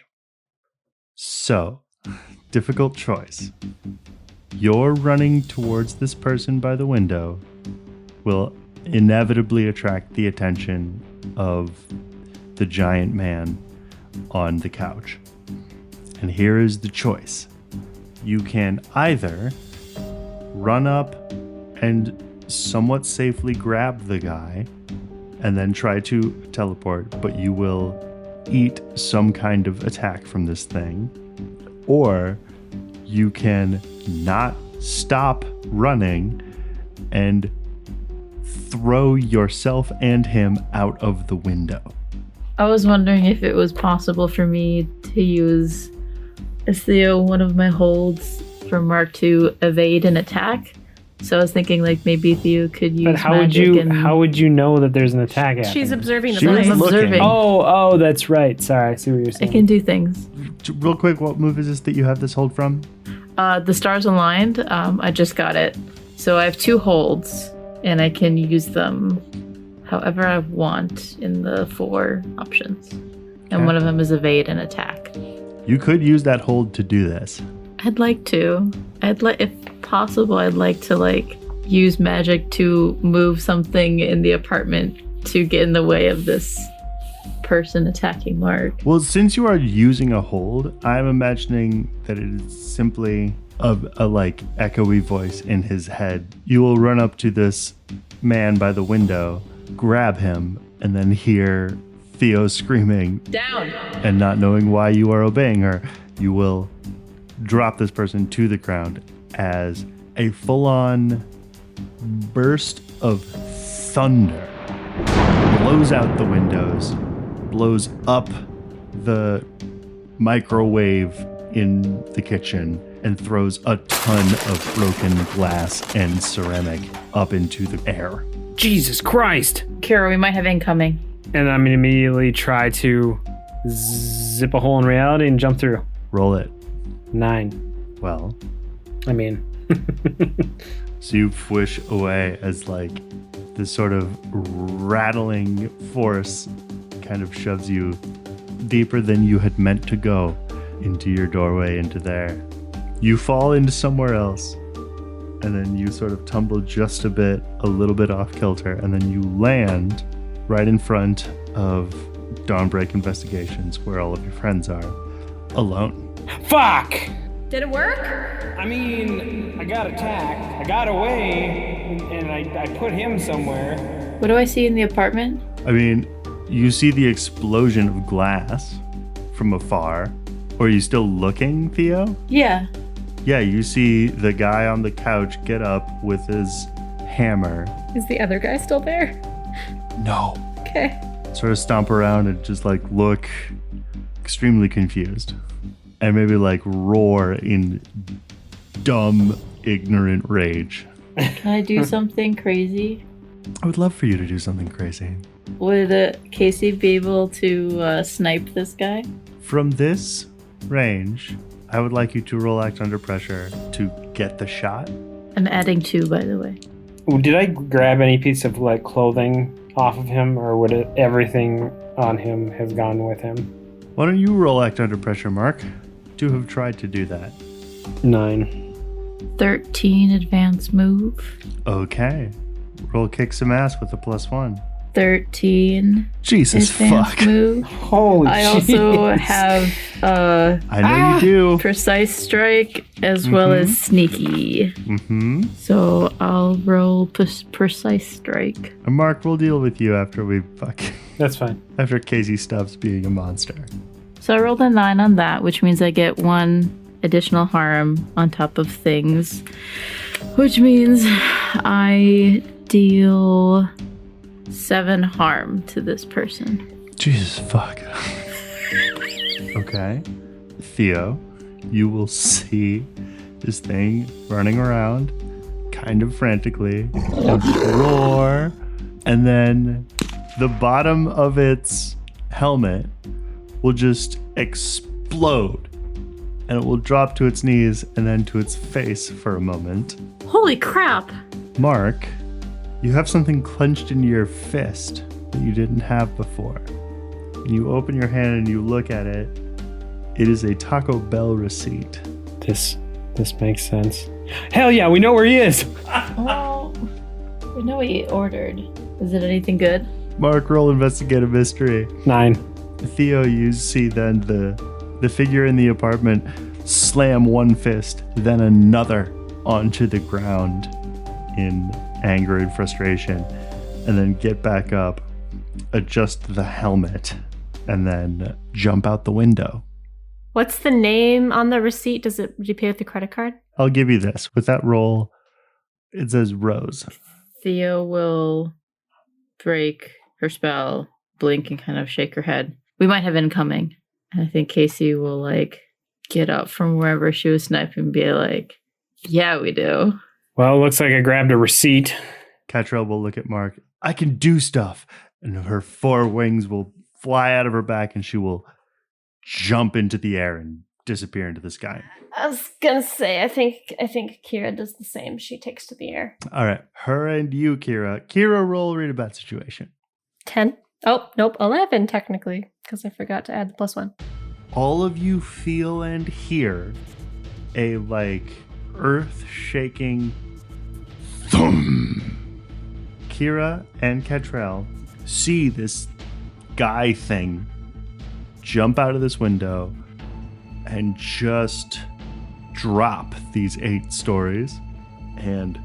So, difficult choice. You're running towards this person by the window will inevitably attract the attention of the giant man on the couch. And here is the choice. You can either run up and somewhat safely grab the guy and then try to teleport, but you will eat some kind of attack from this thing. Or you can not stop running and throw yourself and him out of the window. I was wondering if it was possible for me to use, as Theo, one of my holds for Mark to evade an attack. So I was thinking like maybe Theo could use But how would you know that there's an attack happening? She's observing the She was place. looking. observing. Oh, that's right. Sorry, I see what you're I saying. can do things. Real quick, what move is this that you have this hold from? The stars aligned. I just got it. So I have 2 holds, and I can use them however I want in the 4 options. And Okay. one of them is evade and attack. You could use that hold to do this. I'd like to. If possible, I'd like to use magic to move something in the apartment to get in the way of this person attacking Mark. Well, since you are using a hold, I'm imagining that it is simply a echoey voice in his head. You will run up to this man by the window, grab him, and then hear Theo screaming Down! and not knowing why you are obeying her. You will drop this person to the ground as a full-on burst of thunder blows out the windows, blows up the microwave in the kitchen, and throws a ton of broken glass and ceramic up into the air. Jesus Christ! Kira, we might have incoming. And I'm going to immediately try to zip a hole in reality and jump through. Roll it. 9. Well, I mean... so you push away as this sort of rattling force kind of shoves you deeper than you had meant to go into your doorway into there. You fall into somewhere else, and then you sort of tumble just a little bit off kilter, and then you land right in front of Dawnbreak Investigations, where all of your friends are, alone. Fuck! Did it work? I mean, I got attacked, I got away, and I put him somewhere. What do I see in the apartment? I mean, you see the explosion of glass from afar. Or are you still looking, Theo? Yeah. Yeah, you see the guy on the couch get up with his hammer. Is the other guy still there? No. Okay. Sort of stomp around and just look extremely confused. And maybe roar in dumb, ignorant rage. Can I do something crazy? I would love for you to do something crazy. Would Casey be able to snipe this guy? From this range, I would like you to roll act under pressure to get the shot. I'm adding 2, by the way. Did I grab any piece of clothing off of him, or would everything on him have gone with him? Why don't you roll act under pressure, Mark? 2 have tried to do that. 9. 13 advance move. Okay. Roll kick some ass with a +1. 13 Jesus advance fuck. move. Holy I also have I know you do. precise strike as well as sneaky. Mm-hmm. So I'll roll precise strike. And Mark, we'll deal with you after That's fine. after Casey stops being a monster. So I rolled a 9 on that, which means I get 1 additional harm on top of things, which means I deal 7 harm to this person. Jesus fuck. Okay. Theo, you will see this thing running around kind of frantically and roar, and then the bottom of its helmet will just explode, and it will drop to its knees and then to its face for a moment. Holy crap! Mark, you have something clenched in your fist that you didn't have before. You open your hand and you look at it. It is a Taco Bell receipt. This makes sense. Hell yeah, we know where he is. Well, we know what you ordered. Is it anything good? Mark, roll investigate a mystery. 9. Theo, you see then the figure in the apartment slam one fist, then another onto the ground in anger and frustration, and then get back up, adjust the helmet, and then jump out the window. What's the name on the receipt? Do you pay with the credit card? I'll give you this. With that roll, it says Rose. Theo will break her spell, blink, and kind of shake her head. We might have incoming. And I think Casey will, like, get up from wherever she was sniping and be like, yeah, we do. Well, it looks like I grabbed a receipt. Catrell will look at Mark. I can do stuff. And her 4 wings will fly out of her back and she will jump into the air and disappear into the sky. I was gonna say, I think Kira does the same. She takes to the air. All right. Her and you, Kira. Kira, roll read a bad situation. 10. Oh, nope, 11 technically, because I forgot to add the +1. All of you feel and hear a, like, earth-shaking thump. Kira and Catrell see this guy thing jump out of this window and just drop these 8 stories and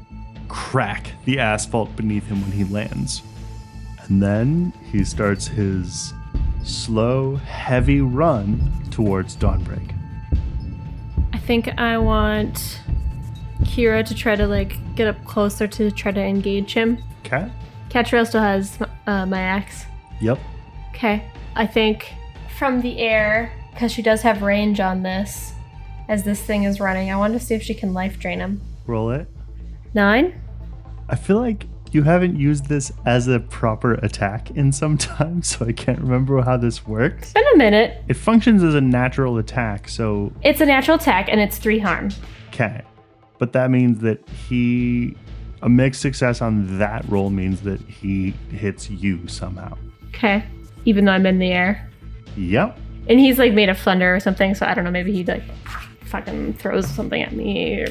crack the asphalt beneath him when he lands. And then he starts his slow, heavy run towards Dawnbreak. I think I want Kira to try to, like, get up closer to try to engage him. Okay. Catrell still has my axe. Yep. Okay. I think from the air, because she does have range on this, as this thing is running, I want to see if she can life drain him. Roll it. 9? I feel like you haven't used this as a proper attack in some time, so I can't remember how this works. It's been a minute. It functions as a natural attack, so... It's a natural attack, and it's 3 harm. Okay. But that means that a mixed success on that roll means that he hits you somehow. Okay. Even though I'm in the air. Yep. And he's, like, made of thunder or something, so I don't know, maybe he, like, fucking throws something at me. Or...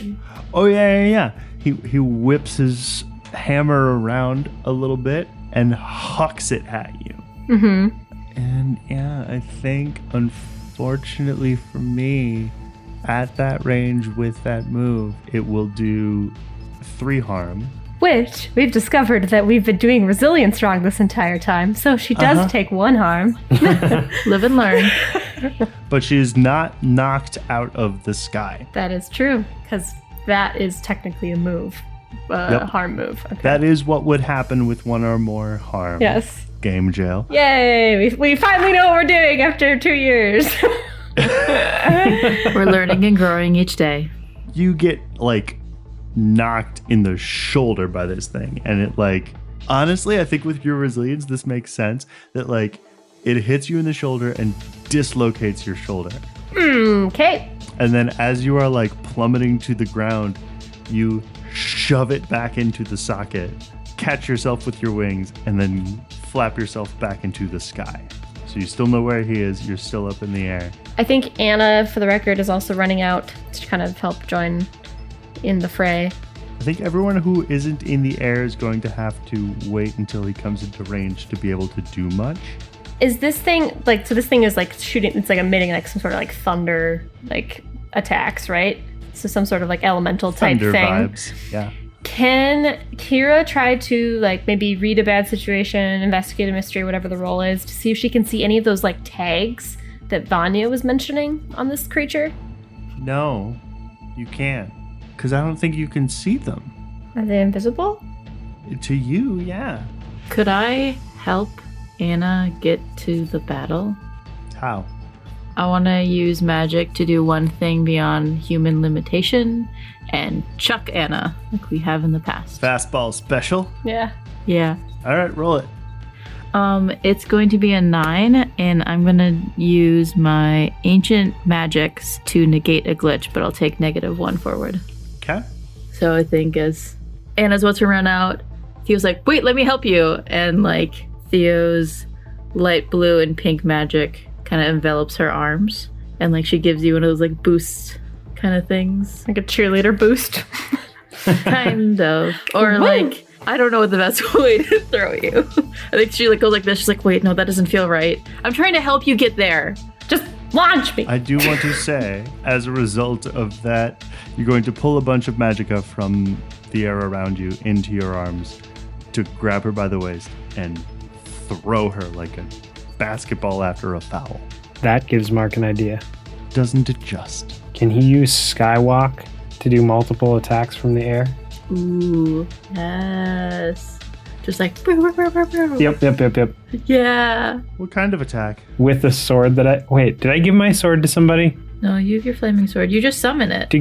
Oh, yeah. He whips his hammer around a little bit and hucks it at you. Mm-hmm. And, yeah, I think, unfortunately for me, at that range with that move, it will do 3 harm. Which, we've discovered that we've been doing resilience wrong this entire time, so she does take 1 harm. Live and learn. But she is not knocked out of the sky. That is true, because that is technically a move. Yep. Harm move. Okay. That is what would happen with 1 or more harm. Yes. Game jail. Yay! We finally know what we're doing after 2 years. We're learning and growing each day. You get, like, knocked in the shoulder by this thing, and it, like, honestly, I think with your resilience, this makes sense that, like, it hits you in the shoulder and dislocates your shoulder. Okay. And then as you are, like, plummeting to the ground, you shove it back into the socket, catch yourself with your wings, and then flap yourself back into the sky. So you still know where he is, you're still up in the air. I think Anna, for the record, is also running out to kind of help join in the fray. I think everyone who isn't in the air is going to have to wait until he comes into range to be able to do much. Is this thing, like, so this thing is, like, shooting, it's, like, emitting, like, some sort of, like, thunder, like, attacks, right? So some sort of, like, elemental type Thunder thing. vibes, yeah. Can Kira try to, like, maybe read a bad situation, investigate a mystery, whatever the role is, to see if she can see any of those, like, tags that Vanya was mentioning on this creature? No, you can't. Because I don't think you can see them. Are they invisible? To you, yeah. Could I help Anna get to the battle? How? I want to use magic to do one thing beyond human limitation and chuck Anna like we have in the past. Fastball special? Yeah. Yeah. All right, roll it. It's going to be a 9, and I'm going to use my ancient magics to negate a glitch, but I'll take -1 forward. Okay. So I think as Anna's about to run out, Theo's like, wait, let me help you. And like Theo's light blue and pink magic kind of envelops her arms. And like she gives you one of those like boost kind of things. Like a cheerleader boost. Kind of. Or like, I don't know what the best way to throw you. I think she like goes like this. She's like, wait, no, that doesn't feel right. I'm trying to help you get there. Just launch me. I do want to say, as a result of that, you're going to pull a bunch of magicka from the air around you into your arms to grab her by the waist and throw her like a basketball after a foul. That gives Mark an idea. Doesn't it just? Can he use Skywalk to do multiple attacks from the air? Ooh, yes. Just like, Yep. yeah. What kind of attack? With the sword that Wait, did I give my sword to somebody? No, you have your flaming sword. You just summon it.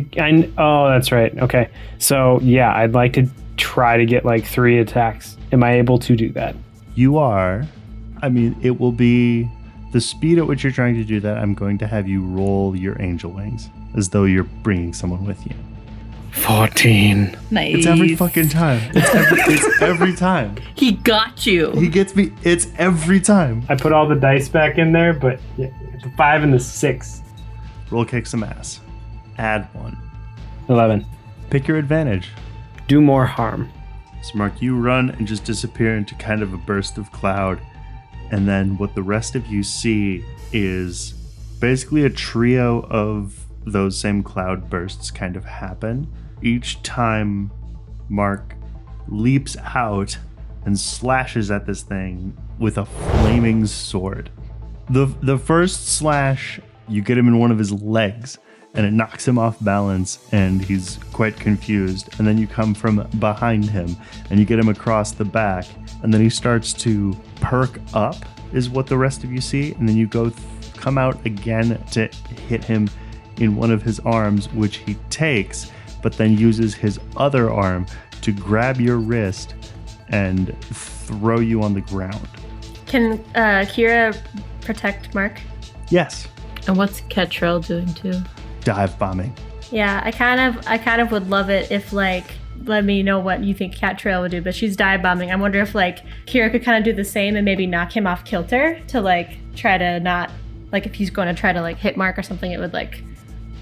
Oh, that's right. Okay. So, yeah, I'd like to try to get like 3 attacks. Am I able to do that? You are. I mean, it will be the speed at which you're trying to do that. I'm going to have you roll your angel wings as though you're bringing someone with you. 14. Nice. It's every fucking time. It's every time. He got you. He gets me. It's every time. I put all the dice back in there, but yeah, the 5 and the 6. Roll kick some ass. Add 1. 11. Pick your advantage. Do more harm. So Mark, you run and just disappear into kind of a burst of cloud. And then what the rest of you see is basically a trio of those same cloud bursts kind of happen. Each time Mark leaps out and slashes at this thing with a flaming sword. The first slash, you get him in one of his legs and it knocks him off balance and he's quite confused. And then you come from behind him and you get him across the back and then he starts to perk up is what the rest of you see. And then you come out again to hit him in one of his arms, which he takes, but then uses his other arm to grab your wrist and throw you on the ground. Can Kira protect Mark? Yes. And what's Ketrel doing too? Dive bombing. Yeah, I kind of would love it if like let me know what you think Cat Trail would do, but she's dive bombing. I wonder if like Kira could kind of do the same and maybe knock him off kilter to like try to not like if he's going to try to like hit Mark or something, it would like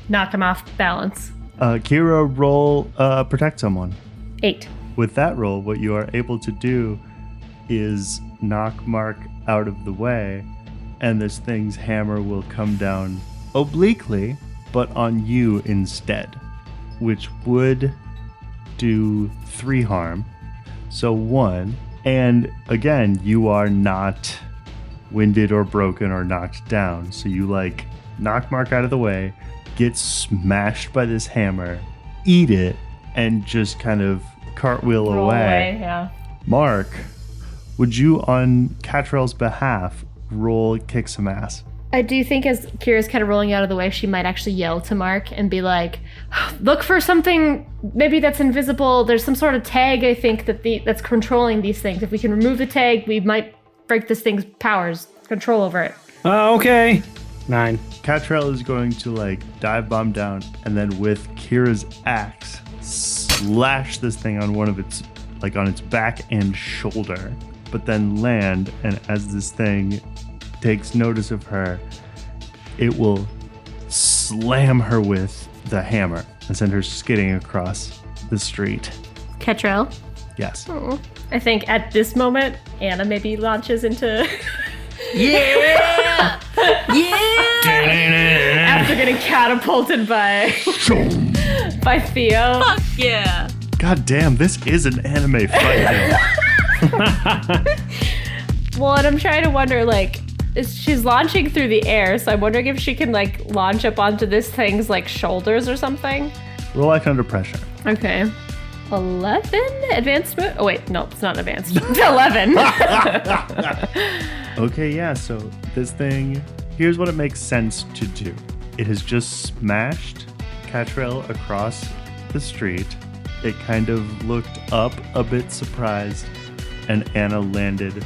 knock him off balance. Kira, roll protect someone. 8. With that roll, what you are able to do is knock Mark out of the way, and this thing's hammer will come down obliquely, but on you instead, which would do 3 harm. So 1, and again, you are not winded or broken or knocked down. So you like knock Mark out of the way, get smashed by this hammer, eat it, and just kind of cartwheel away. Yeah. Mark, would you on Catrell's behalf roll kick some ass? I do think as Kira's kind of rolling out of the way, she might actually yell to Mark and be like, look for something maybe that's invisible. There's some sort of tag, I think, that's controlling these things. If we can remove the tag, we might break this thing's powers, control over it. Okay. 9. Catrell is going to like dive bomb down and then with Kira's axe slash this thing on one of its like on its back and shoulder, but then land, and as this thing takes notice of her, it will slam her with the hammer and send her skidding across the street. Ketrel? Yes. I think at this moment, Anna maybe launches into... Yeah! Yeah! After getting catapulted by Theo. Fuck yeah! God damn, this is an anime fight. Well, and I'm trying to wonder, like, she's launching through the air, so I'm wondering if she can, like, launch up onto this thing's, like, shoulders or something. Roll like under pressure. Okay. 11? Advanced move? Oh, wait, no, it's not advanced. 11. Okay, yeah, so this thing, here's what it makes sense to do. It has just smashed Catrell across the street. It kind of looked up a bit surprised, and Anna landed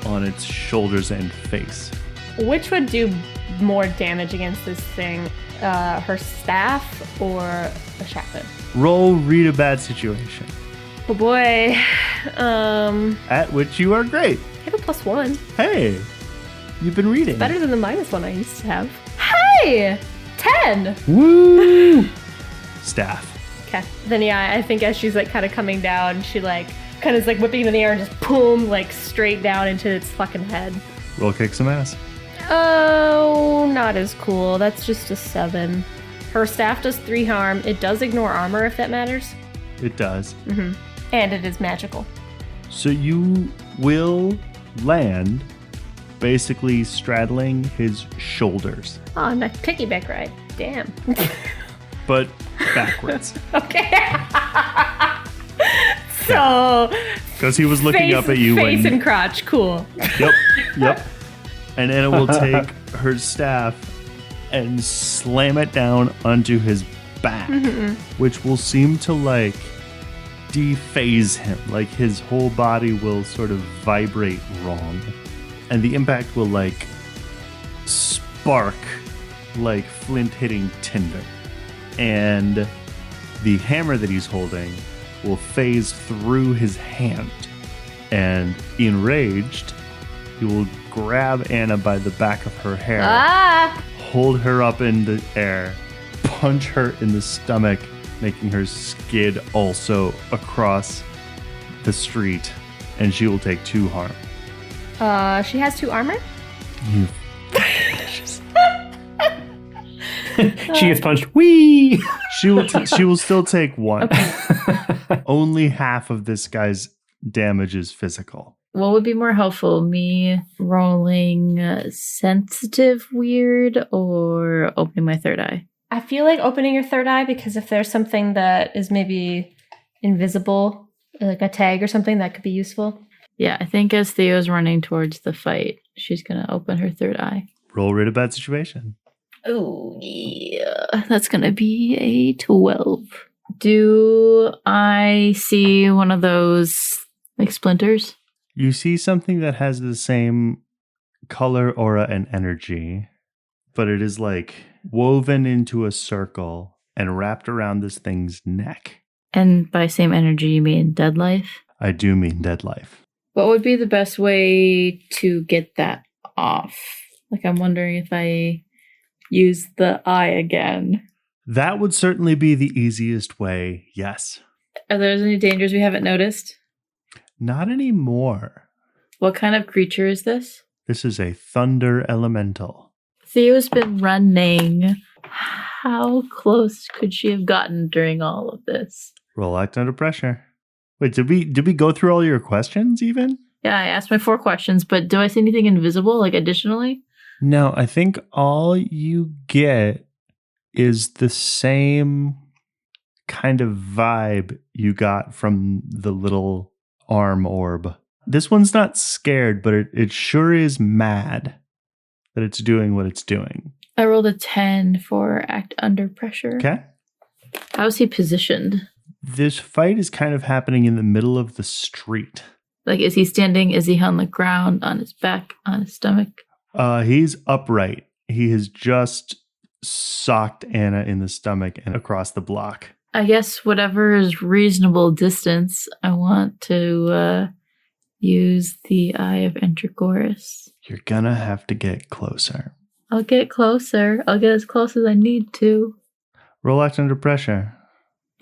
on its shoulders and face. Which would do more damage against this thing? Her staff or a shotgun? Roll read a bad situation. Oh boy. At which you are great. I have a +1. Hey, you've been reading. Better than the -1 I used to have. Hey! 10! Woo! Staff. Okay. Then yeah, I think as she's like kind of coming down, she like kind of is like whipping into the air and just boom, like straight down into its fucking head. Roll kick some ass. Oh, not as cool. That's just a 7. Her staff does 3 harm. It does ignore armor if that matters. It does. Mm-hmm. And it is magical. So you will land basically straddling his shoulders, Oh, nice piggyback ride. Damn. but backwards. Okay. So Because he was looking up at you face when... and crotch. Cool. Yep. And Anna will take her staff and slam it down onto his back, which will seem to like dephase him. Like his whole body will sort of vibrate wrong. And the impact will like spark like flint hitting tinder. And the hammer that he's holding will phase through his hand. And enraged, he will grab Anna by the back of her hair, hold her up in the air, punch her in the stomach, making her skid also across the street, and she will take 2 harm. She has 2 armor? You She gets punched. Whee! She will still take 1. Only half of this guy's damage is physical. What would be more helpful, me rolling sensitive weird or opening my third eye? I feel like opening your third eye, because if there's something that is maybe invisible, like a tag or something, that could be useful. Yeah, I think as Theo's running towards the fight, she's going to open her third eye. Roll read a bad situation. Oh, yeah. That's going to be a 12. Do I see one of those, like, splinters? You see something that has the same color, aura, and energy, but it is like woven into a circle and wrapped around this thing's neck. And by same energy, you mean dead life? I do mean dead life. What would be the best way to get that off? Like, I'm wondering if I use the eye again. That would certainly be the easiest way, yes. Are there any dangers we haven't noticed? Not anymore. What kind of creature is this? This is a thunder elemental. Theo's been running. How close could she have gotten during all of this? Roll act under pressure. Wait, did we go through all your questions even? Yeah, I asked my 4 questions, but do I see anything invisible, like additionally? No, I think all you get is the same kind of vibe you got from the little arm orb. This one's not scared, but it sure is mad that it's doing what it's doing. I rolled a 10 for act under pressure. Okay. How's he positioned? This fight is kind of happening in the middle of the street. Like, is he standing? Is he on the ground, on his back, on his stomach? He's upright. He has just socked Anna in the stomach and across the block. I guess whatever is reasonable distance, I want to use the Eye of Enterchorus. You're gonna have to get closer. I'll get closer. I'll get as close as I need to. Roll act under pressure.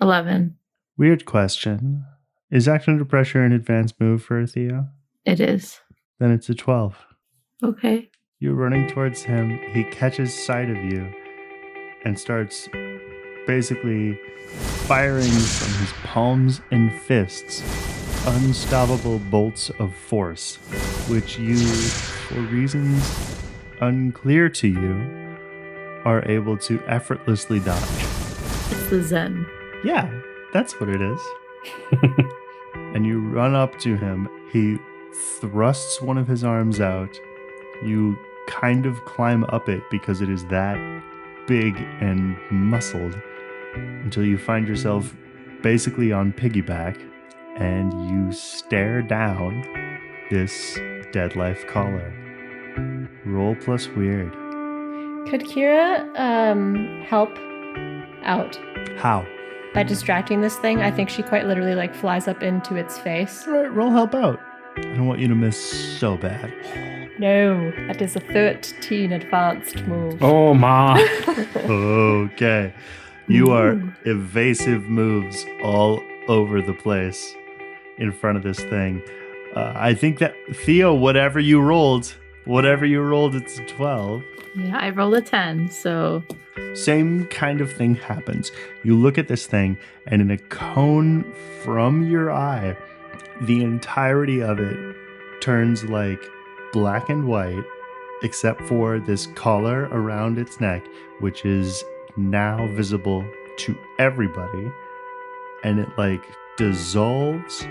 11. Weird question. Is act under pressure an advanced move for Theo? It is. Then it's a 12. Okay. You're running towards him. He catches sight of you and starts basically firing from his palms and fists unstoppable bolts of force, which you, for reasons unclear to you, are able to effortlessly dodge. It's the Zen. Yeah, that's what it is. And you run up to him. He thrusts one of his arms out. You kind of climb up it because it is that big and muscled until you find yourself basically on piggyback, and you stare down this dead life collar. Roll plus weird. Could Kira help out How? by distracting this thing? I think she quite literally like flies up into its face. All right, roll help out. I don't want you to miss so bad. No, that is a 13 advanced move. Oh, ma. Okay. You are evasive moves all over the place in front of this thing. I think that, Theo, whatever you rolled, it's a 12. Yeah, I rolled a 10, so Same kind of thing happens. You look at this thing, and in a cone from your eye, the entirety of it turns like black and white, except for this collar around its neck, which is now visible to everybody. And it like dissolves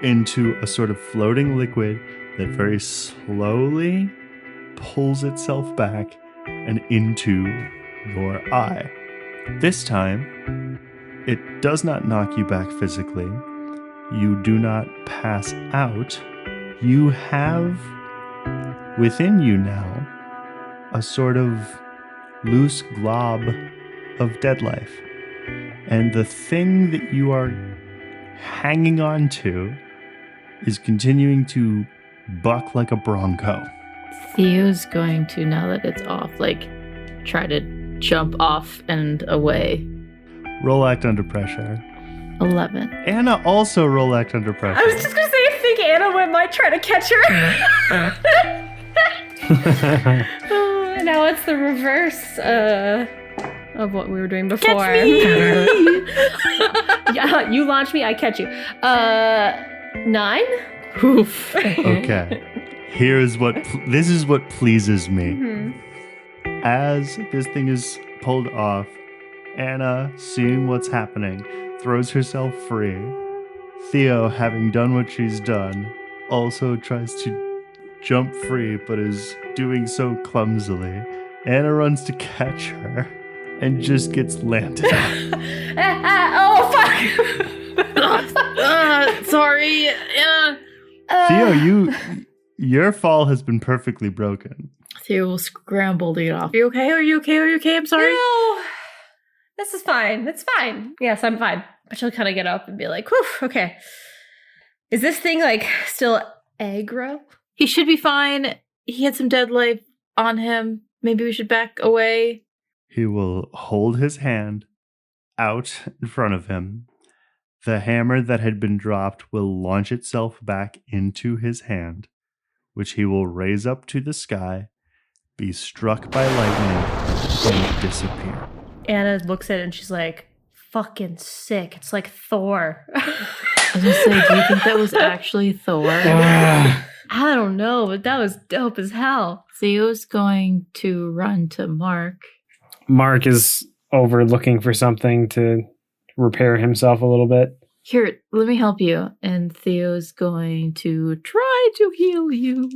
into a sort of floating liquid that very slowly pulls itself back and into your eye. This time, it does not knock you back physically. You do not pass out. You have within you now a sort of loose glob of dead life. And the thing that you are hanging on to is continuing to buck like a bronco. Theo's going to, now that it's off, like try to jump off and away. Roll act under pressure. 11. Anna also roll act under pressure. I was just gonna say, I think Anna might try to catch her. Now it's the reverse of what we were doing before. Catch me! Yeah, you launch me, I catch you. 9? Oof. Okay. This is what pleases me. Mm-hmm. As this thing is pulled off, Anna, seeing what's happening, throws herself free. Theo, having done what she's done, also tries to jump free, but is doing so clumsily. Anna runs to catch her and just gets landed. Oh, fuck! Sorry. Theo, your fall has been perfectly broken. Theo will scramble to get off. Are you okay? Are you okay? Are you okay? I'm sorry. No, this is fine. It's fine. Yes, I'm fine. But she'll kind of get up and be like, whew, okay. Is this thing like still aggro? He should be fine. He had some dead life on him. Maybe we should back away. He will hold his hand out in front of him. The hammer that had been dropped will launch itself back into his hand, which he will raise up to the sky, be struck by lightning, and disappear. Anna looks at it and she's like, fucking sick. It's like Thor. I was gonna say, do you think that was actually Thor? I don't know, but that was dope as hell. Theo's going to run to Mark. Mark is over looking for something to repair himself a little bit. Here, let me help you. And Theo's going to try to heal you.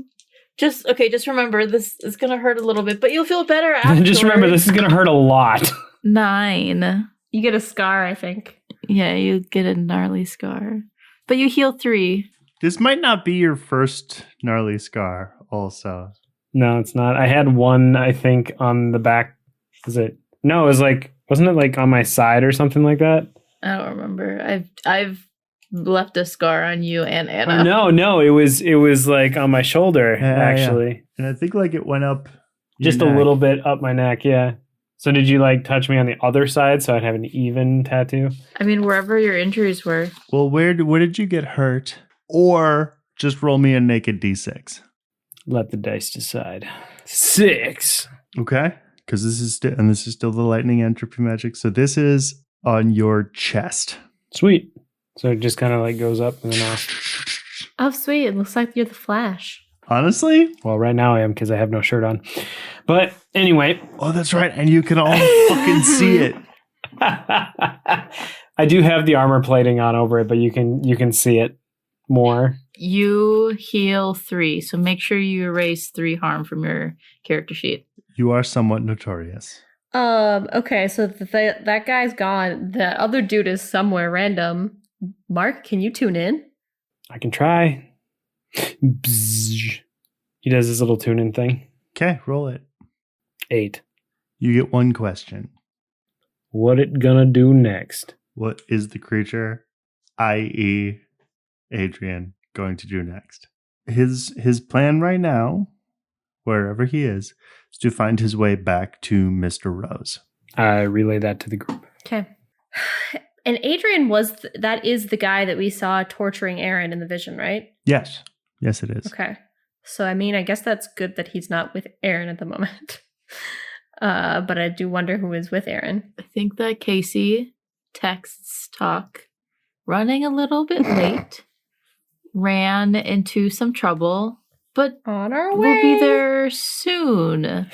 Just remember, this is going to hurt a little bit, but you'll feel better after. Just remember, this is going to hurt a lot. 9. You get a scar, I think. Yeah, you get a gnarly scar. But you heal 3. This might not be your first gnarly scar, also. No, it's not. I had one, I think, on the back. No, it was like, wasn't it like on my side or something like that? I don't remember. I've left a scar on you and Anna. No, it was like on my shoulder, actually. Yeah. And I think like it went up just a little bit up my neck, yeah. So did you like touch me on the other side so I'd have an even tattoo? I mean, wherever your injuries were. Well, where did you get hurt? Or just roll me a naked D6. Let the dice decide. 6. Okay. Because this is still the lightning entropy magic. So this is on your chest. Sweet. So it just kind of like goes up and then off. Oh, sweet. It looks like you're the Flash. Honestly? Well, right now I am because I have no shirt on. But anyway. Oh, that's right. And you can all fucking see it. I do have the armor plating on over it, but you can see it more. You heal 3, so make sure you erase 3 harm from your character sheet. You are somewhat notorious. Okay, so that guy's gone. The other dude is somewhere random. Mark, can you tune in? I can try. Bzzz. He does his little tune-in thing. Okay, roll it. 8. You get one question. What it gonna do next? What is the creature, i.e. Adrian, going to do next? His plan right now, wherever he is to find his way back to Mr. Rose. I relay that to the group. Okay. And Adrian that is the guy that we saw torturing Aaron in the vision, right? Yes. Yes, it is. Okay. So, I mean, I guess that's good that he's not with Aaron at the moment. But I do wonder who is with Aaron. I think that Casey texts talk running a little bit late, ran into some trouble, but On our way. we'll be there soon.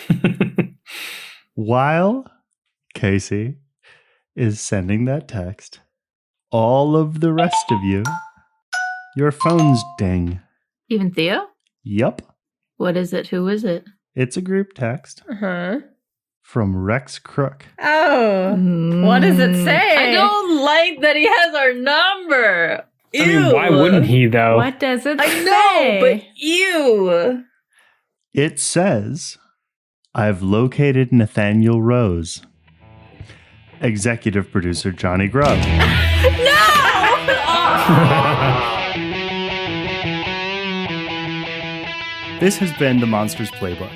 While Casey is sending that text, all of the rest of you, your phones ding. Even Theo? Yup. What is it? Who is it? It's a group text Uh-huh. from Rex Crook. Oh. What does it say? I don't like that he has our number. Ew. I mean, why wouldn't he, though? What does it I say? know, but ew. It says, I've located Nathaniel Rose. Executive producer Jonny Grubb. This has been The Monsters Playbook,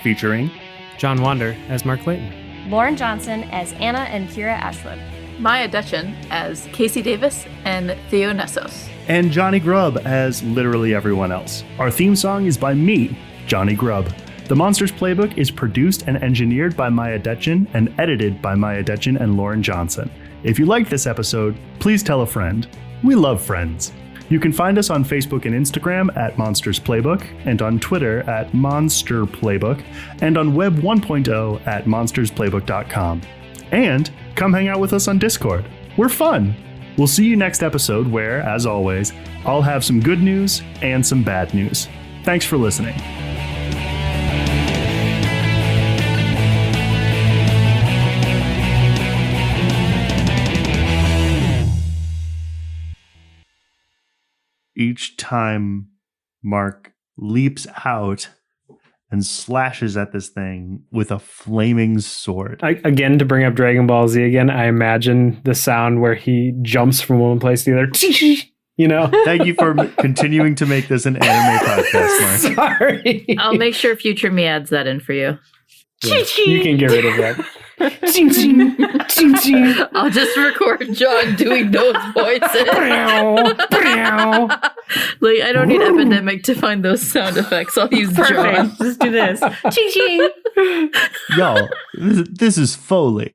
featuring John Wander as Mark Clayton. Lauren Johnson as Anna and Kira Ashwood. Miah Detjen as Casey Davis and Theo Nessos. and Jonny Grubb as literally everyone else. Our theme song is by me, Jonny Grubb. The Monsters Playbook is produced and engineered by Miah Detjen and edited by Miah Detjen and Lauren Johnson. If you liked this episode, please tell a friend. We love friends. You can find us on Facebook and Instagram at Monsters Playbook, and on Twitter at Monster Playbook, and on Web 1.0 at monstersplaybook.com. And come hang out with us on Discord. We're fun. We'll see you next episode where, as always, I'll have some good news and some bad news. Thanks for listening. Each time Mark leaps out and slashes at this thing with a flaming sword. Again, to bring up Dragon Ball Z again, I imagine the sound where he jumps from one place to the other. You know? Thank you for continuing to make this an anime podcast, Mark. Sorry. I'll make sure future me adds that in for you. Yeah, you can get rid of that. I'll just record John doing those voices. Like, I don't need Epidemic to find those sound effects. I'll use John. Perfect. Just do this. Ching ching. Y'all, this is Foley.